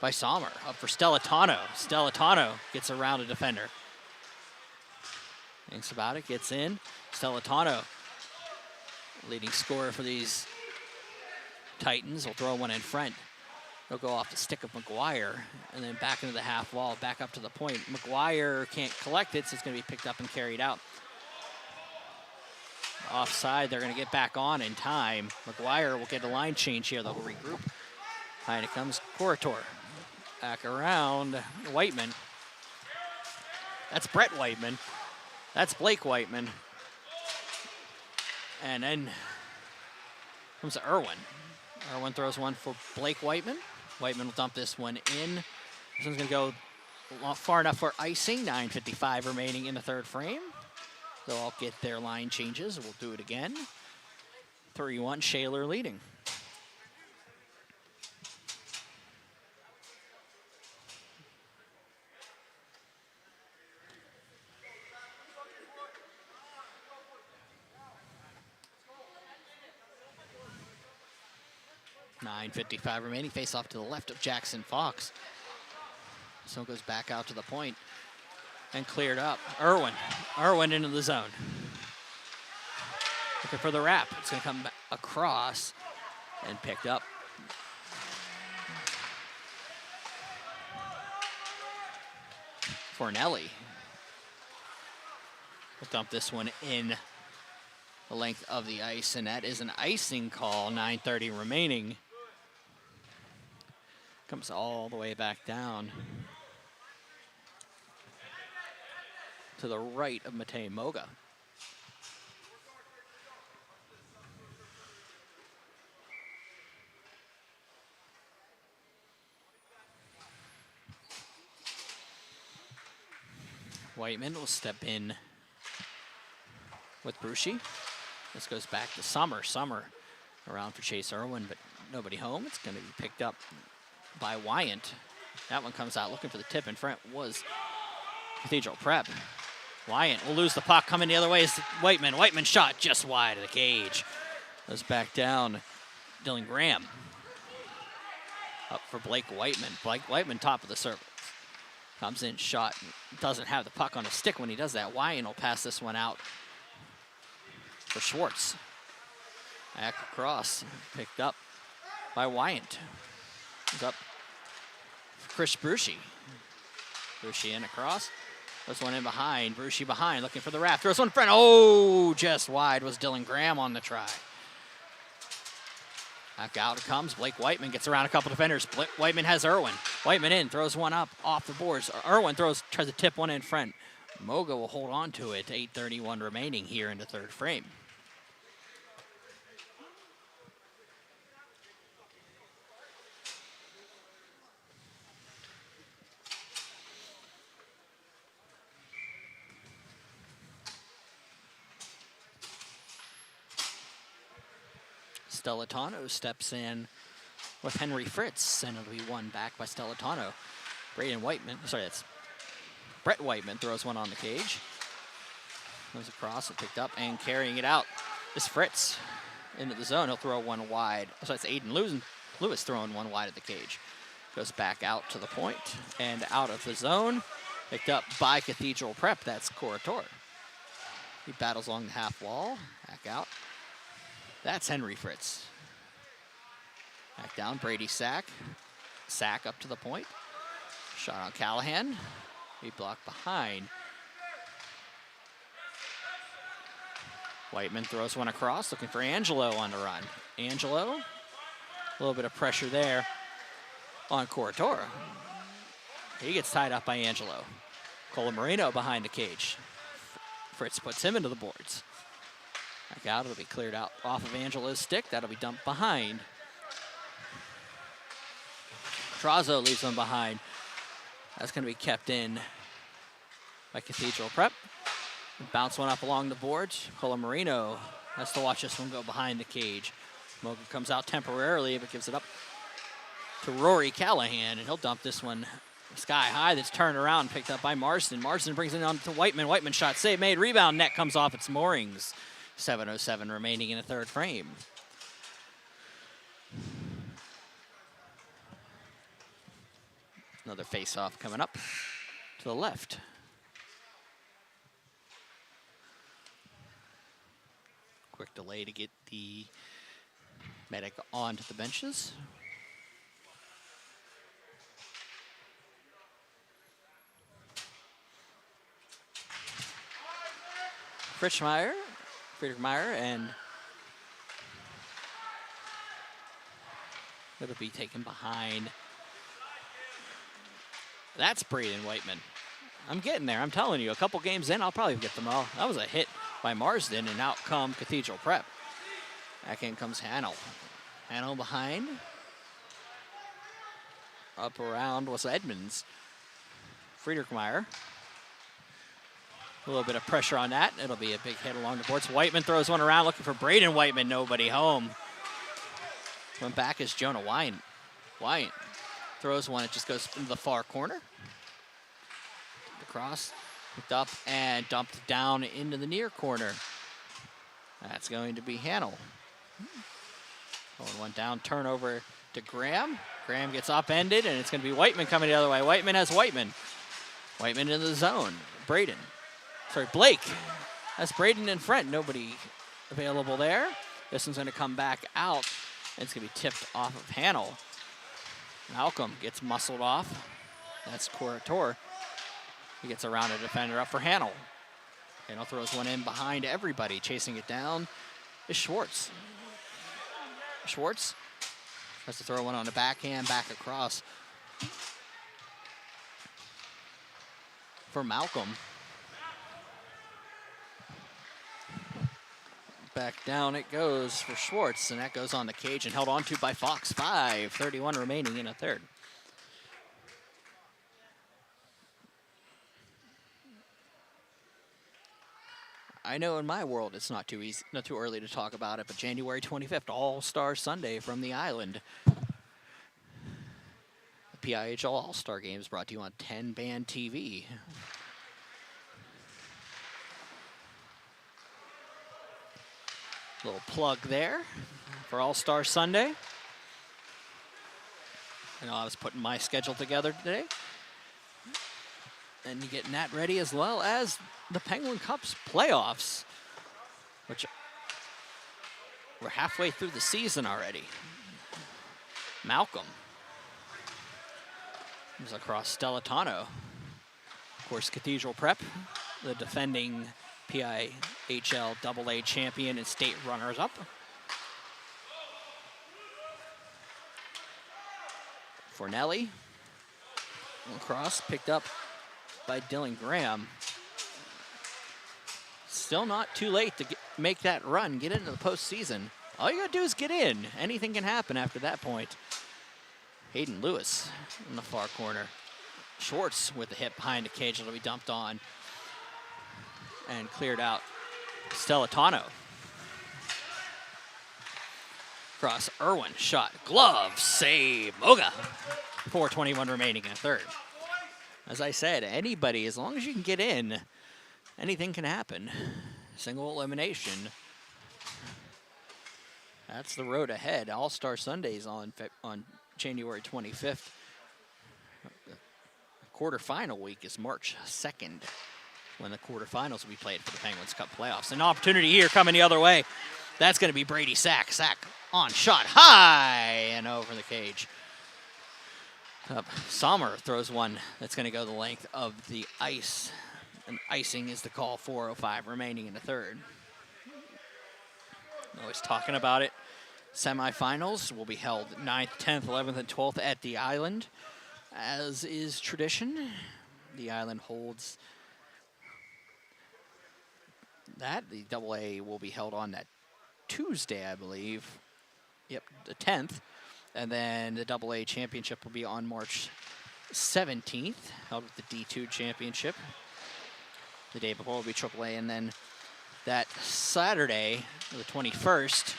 by Sommer. Up for Stellitano. Stellitano gets around a defender. Thinks about it. Gets in. Stellitano, leading scorer for these Titans, will throw one in front. He'll go off the stick of McGuire, and then back into the half wall, back up to the point. McGuire can't collect it, so it's going to be picked up and carried out. Offside, they're going to get back on in time. McGuire will get a line change here. They'll regroup. Behind it comes Corator. Back around Whiteman. That's Brett Whiteman. That's Blake Whiteman. And then comes Irwin. Irwin throws one for Blake Whiteman. Whiteman will dump this one in. This one's going to go far enough for icing. 9:55 remaining in the third frame. They'll all get their line changes. We'll do it again. 3-1, Shaler leading. .55 remaining. Face off to the left of Jackson Fox. So it goes back out to the point and cleared up. Irwin into the zone. Looking for the wrap. It's going to come across and picked up. Fornelli will dump this one in the length of the ice, and that is an icing call. 9:30 remaining. Comes all the way back down to the right of Matei Moga. Whiteman will step in with Brucey. This goes back to Sommer. Sommer around for Chase Irwin, but nobody home. It's going to be picked up by Wyant. That one comes out looking for the tip in front was Cathedral Prep. Wyant will lose the puck. Coming the other way is Whiteman. Whiteman shot just wide of the cage. Goes back down. Dylan Graham. Up for Blake Whiteman. Blake Whiteman top of the circle. Comes in, shot. Doesn't have the puck on his stick when he does that. Wyant will pass this one out for Schwartz. Back across. Picked up by Wyant. He's up for Chris Brucey. Brucey in across. Throws one in behind. Brucey behind, looking for the wrap. Throws one in front. Oh, just wide was Dylan Graham on the try. Back out it comes. Blake Whiteman gets around a couple defenders. Whiteman has Irwin. Whiteman in, throws one up off the boards. Irwin tries to tip one in front. Moga will hold on to it. 8:31 remaining here in the third frame. Stellitano steps in with Henry Fritz, and it'll be one back by Stellitano. Braden Whiteman, sorry, that's Brett Whiteman throws one on the cage. Goes across, picked up, and carrying it out is Fritz into the zone. He'll throw one wide. So it's Aiden Lewis throwing one wide at the cage. Goes back out to the point and out of the zone. Picked up by Cathedral Prep. That's Corator. He battles along the half wall. Back out. That's Henry Fritz. Back down, Brady Sack. Sack up to the point. Shot on Callahan. He blocked behind. Whiteman throws one across, looking for Angelo on the run. Angelo, a little bit of pressure there on Corator. He gets tied up by Angelo. Colamarino behind the cage. Fritz puts him into the boards. Back out, it'll be cleared out off of Angelo's stick. That'll be dumped behind. Trazo leaves one behind. That's going to be kept in by Cathedral Prep. Bounce one up along the boards. Colamarino has to watch this one go behind the cage. Moga comes out temporarily, but gives it up to Rory Callahan, and he'll dump this one sky high. That's turned around and picked up by Marsden. Marsden brings it on to Whiteman. Whiteman shot save made. Rebound, net comes off its moorings. 7:07 remaining in the third frame. Another face-off coming up to the left. Quick delay to get the medic onto the benches. Friedrich Meyer, and it'll be taken behind. That's Braden Whiteman. I'm getting there. I'm telling you, a couple games in, I'll probably get them all. That was a hit by Marsden, and out come Cathedral Prep. Back in comes Hanel. Hanel behind. Up around was Edmonds. Friedrich Meyer. A little bit of pressure on that. It'll be a big hit along the boards. Whiteman throws one around looking for Braden Whiteman. Nobody home. Went back is Jonah Wyatt. Wyatt throws one. It just goes into the far corner. Across, picked up, and dumped down into the near corner. That's going to be Hanel. Pulling one down, turnover to Graham. Graham gets upended, and it's going to be Whiteman coming the other way. Whiteman has Whiteman. Whiteman in the zone. Blake. That's Braden in front. Nobody available there. This one's going to come back out, and it's going to be tipped off of Hanel. Malcolm gets muscled off. That's Corator. He gets around a defender up for Hanel. Hanel throws one in behind everybody. Chasing it down is Schwartz. Schwartz tries to throw one on the backhand, back across for Malcolm. Back down it goes for Schwartz, and that goes on the cage and held on to by Fox. 5:31 remaining in a third. I know in my world it's not too early to talk about it, but January 25th, All-Star Sunday from the island. The PIHL All-Star Games brought to you on 10-band TV. Little plug there for All-Star Sunday. I know I was putting my schedule together today. And you're getting that ready, as well as the Penguin Cup's playoffs, which we're halfway through the season already. Malcolm comes across Stellitano. Of course, Cathedral Prep, the defending PIHL AA champion and state runners-up. Fornelli, across, picked up by Dylan Graham. Still not too late to make that run, get into the postseason. All you gotta do is get in. Anything can happen after that point. Hayden Lewis in the far corner. Schwartz with the hit behind the cage that'll be dumped on and cleared out. Stellitano. Cross, Irwin, shot, glove, save, Moga. 4:21 remaining in a third. As I said, anybody, as long as you can get in, anything can happen. Single elimination. That's the road ahead. All-Star Sundays on January 25th. The quarterfinal week is March 2nd, when the quarterfinals will be played for the Penguins Cup playoffs. An opportunity here coming the other way. That's going to be Brady Sack. Sack on shot, high and over the cage. Sommer throws one that's going to go the length of the ice. And icing is the call. 4:05 remaining in the third. Always talking about it. Semifinals will be held 9th, 10th, 11th, and 12th at the Island. As is tradition, the Island holds that. The AA will be held on that Tuesday, I believe. Yep, the 10th. And then the AA championship will be on March 17th, held with the D2 championship. The day before will be AAA, and then that Saturday, the 21st,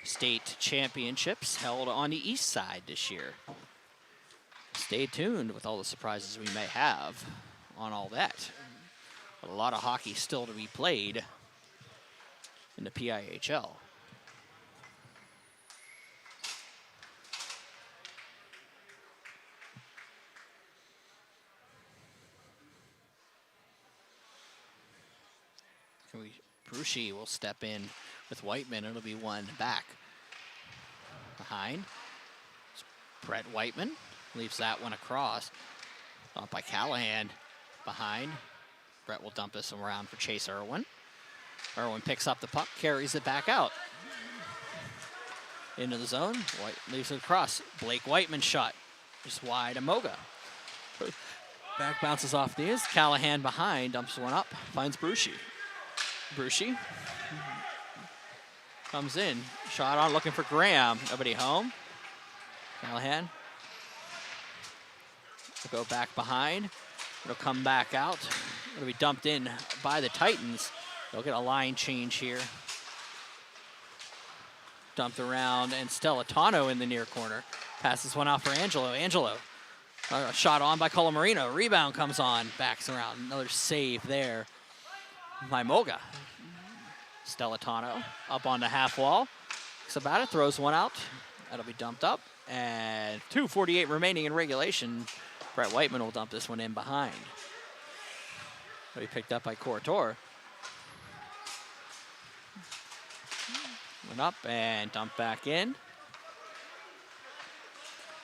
state championships held on the east side this year. Stay tuned with all the surprises we may have on all that. A lot of hockey still to be played in the PIHL. Brucey will step in with Whiteman. It'll be one back. Behind. Brett Whiteman leaves that one across. Dumped by Callahan. Behind. Brett will dump this around for Chase Irwin. Irwin picks up the puck, carries it back out. Into the zone. White leaves it across. Blake Whiteman shot. Just wide Amoga. Back bounces off the ears. Callahan behind. Dumps one up. Finds Brucey. Brucey comes in, shot on, looking for Graham. Nobody home. Callahan will go back behind. It'll come back out. It'll be dumped in by the Titans. They'll get a line change here. Dumped around, and Stellatano in the near corner. Passes one out for Angelo. Angelo, shot on by Colamarino. Rebound comes on, backs around. Another save there by Moga. Stellatano up on the half wall. Thinks about it, throws one out. That'll be dumped up. And 2:48 remaining in regulation. Brett Whiteman will dump this one in behind. It'll be picked up by Courtois. Went up and dumped back in.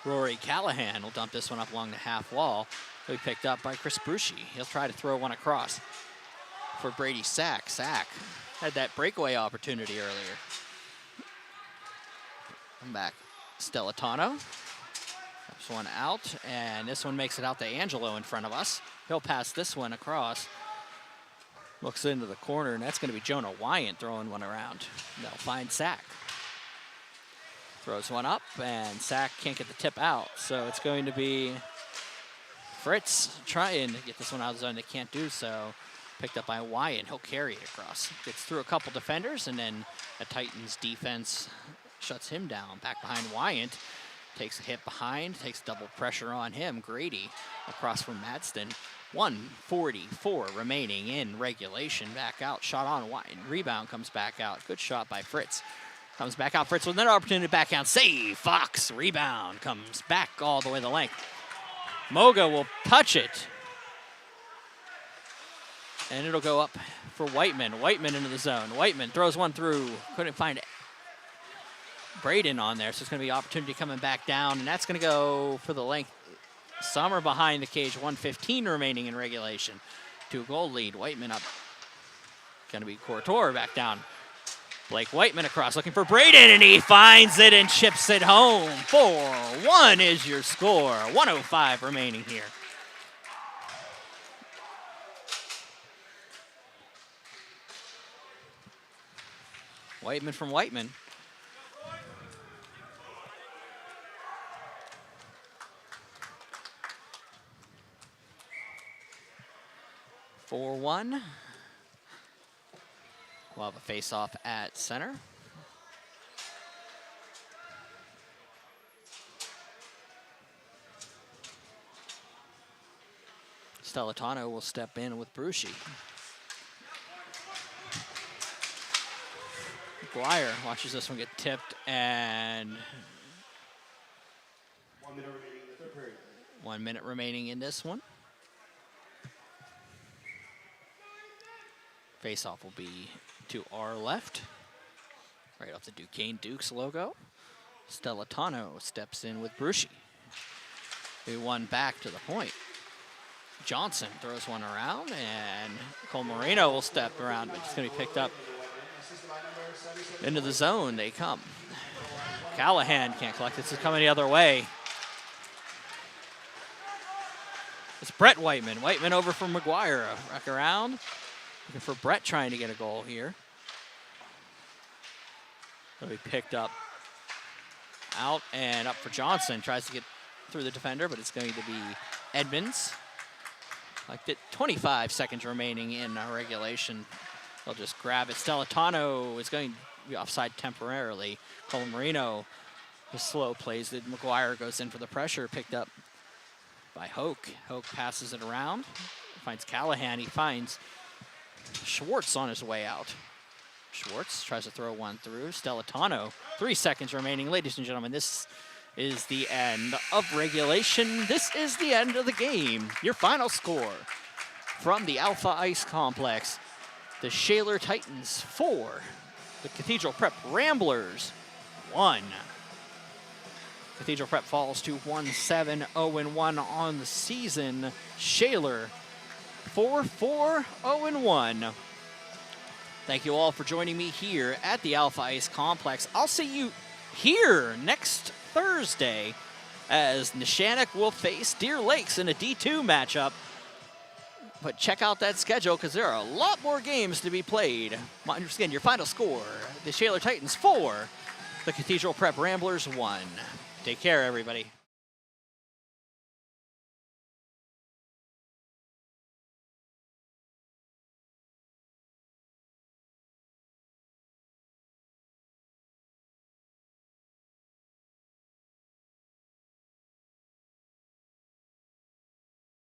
Rory Callahan will dump this one up along the half wall. It'll be picked up by Chris Brucey. He'll try to throw one across for Brady Sack. Sack had that breakaway opportunity earlier. Come back. Stellatano. That's one out, and this one makes it out to Angelo in front of us. He'll pass this one across. Looks into the corner, and that's going to be Jonah Wyant throwing one around. They'll find Sack. Throws one up, and Sack can't get the tip out, so it's going to be Fritz trying to get this one out of the zone. They can't do so. Picked up by Wyant. He'll carry it across. Gets through a couple defenders, and then the Titans defense shuts him down. Back behind Wyant. Takes a hit behind. Takes double pressure on him. Grady across from Madston. 1:44 remaining in regulation. Back out. Shot on Wyant. Rebound comes back out. Good shot by Fritz. Comes back out. Fritz with another opportunity to back out. Save. Fox. Rebound. Comes back all the way the length. Moga will touch it. And it'll go up for Whiteman. Whiteman into the zone. Whiteman throws one through. Couldn't find Braden on there, so it's going to be opportunity coming back down, and that's going to go for the length. Sommer behind the cage. 1:15 remaining in regulation. 2-goal lead. Whiteman up. Going to be Courtois back down. Blake Whiteman across, looking for Braden, and he finds it and chips it home. 4-1 is your score. 1:05 remaining here. Whiteman from Whiteman. We'll have a face-off at center. Stellatano will step in with Brucey. McGuire watches this one get tipped, and 1 minute remaining in the third period. 1 minute remaining in this one. Face-off will be to our left, right off the Duquesne Dukes logo. Stellatano steps in with Brucey. We won back to the point. Johnson throws one around, and Cole Moreno will step around, but it's going to be picked up. Into the zone they come. Callahan can't collect. This is coming the other way. It's Brett Whiteman. Whiteman over for McGuire. Back around. Looking for Brett trying to get a goal here. It'll be picked up. Out and up for Johnson. Tries to get through the defender, but it's going to be Edmonds. Like 25 seconds remaining in regulation. They'll just grab it. Stellatano is going to be offside temporarily. Cole Marino, the slow plays that McGuire goes in for the pressure, picked up by Hoke. Hoke passes it around, finds Callahan. He finds Schwartz on his way out. Schwartz tries to throw one through. Stellatano, 3 seconds remaining. Ladies and gentlemen, this is the end of regulation. This is the end of the game. Your final score from the Alpha Ice Complex. The Shaler Titans 4, the Cathedral Prep Ramblers 1. Cathedral Prep falls to 1-7-0-1 on the season. Shaler 4-4-0-1. Thank you all for joining me here at the Alpha Ice Complex. I'll see you here next Thursday as Neshannock will face Deer Lakes in a D2 matchup. But check out that schedule because there are a lot more games to be played. Once again, your final score, the Shaler Titans 4, the Cathedral Prep Ramblers 1. Take care, everybody.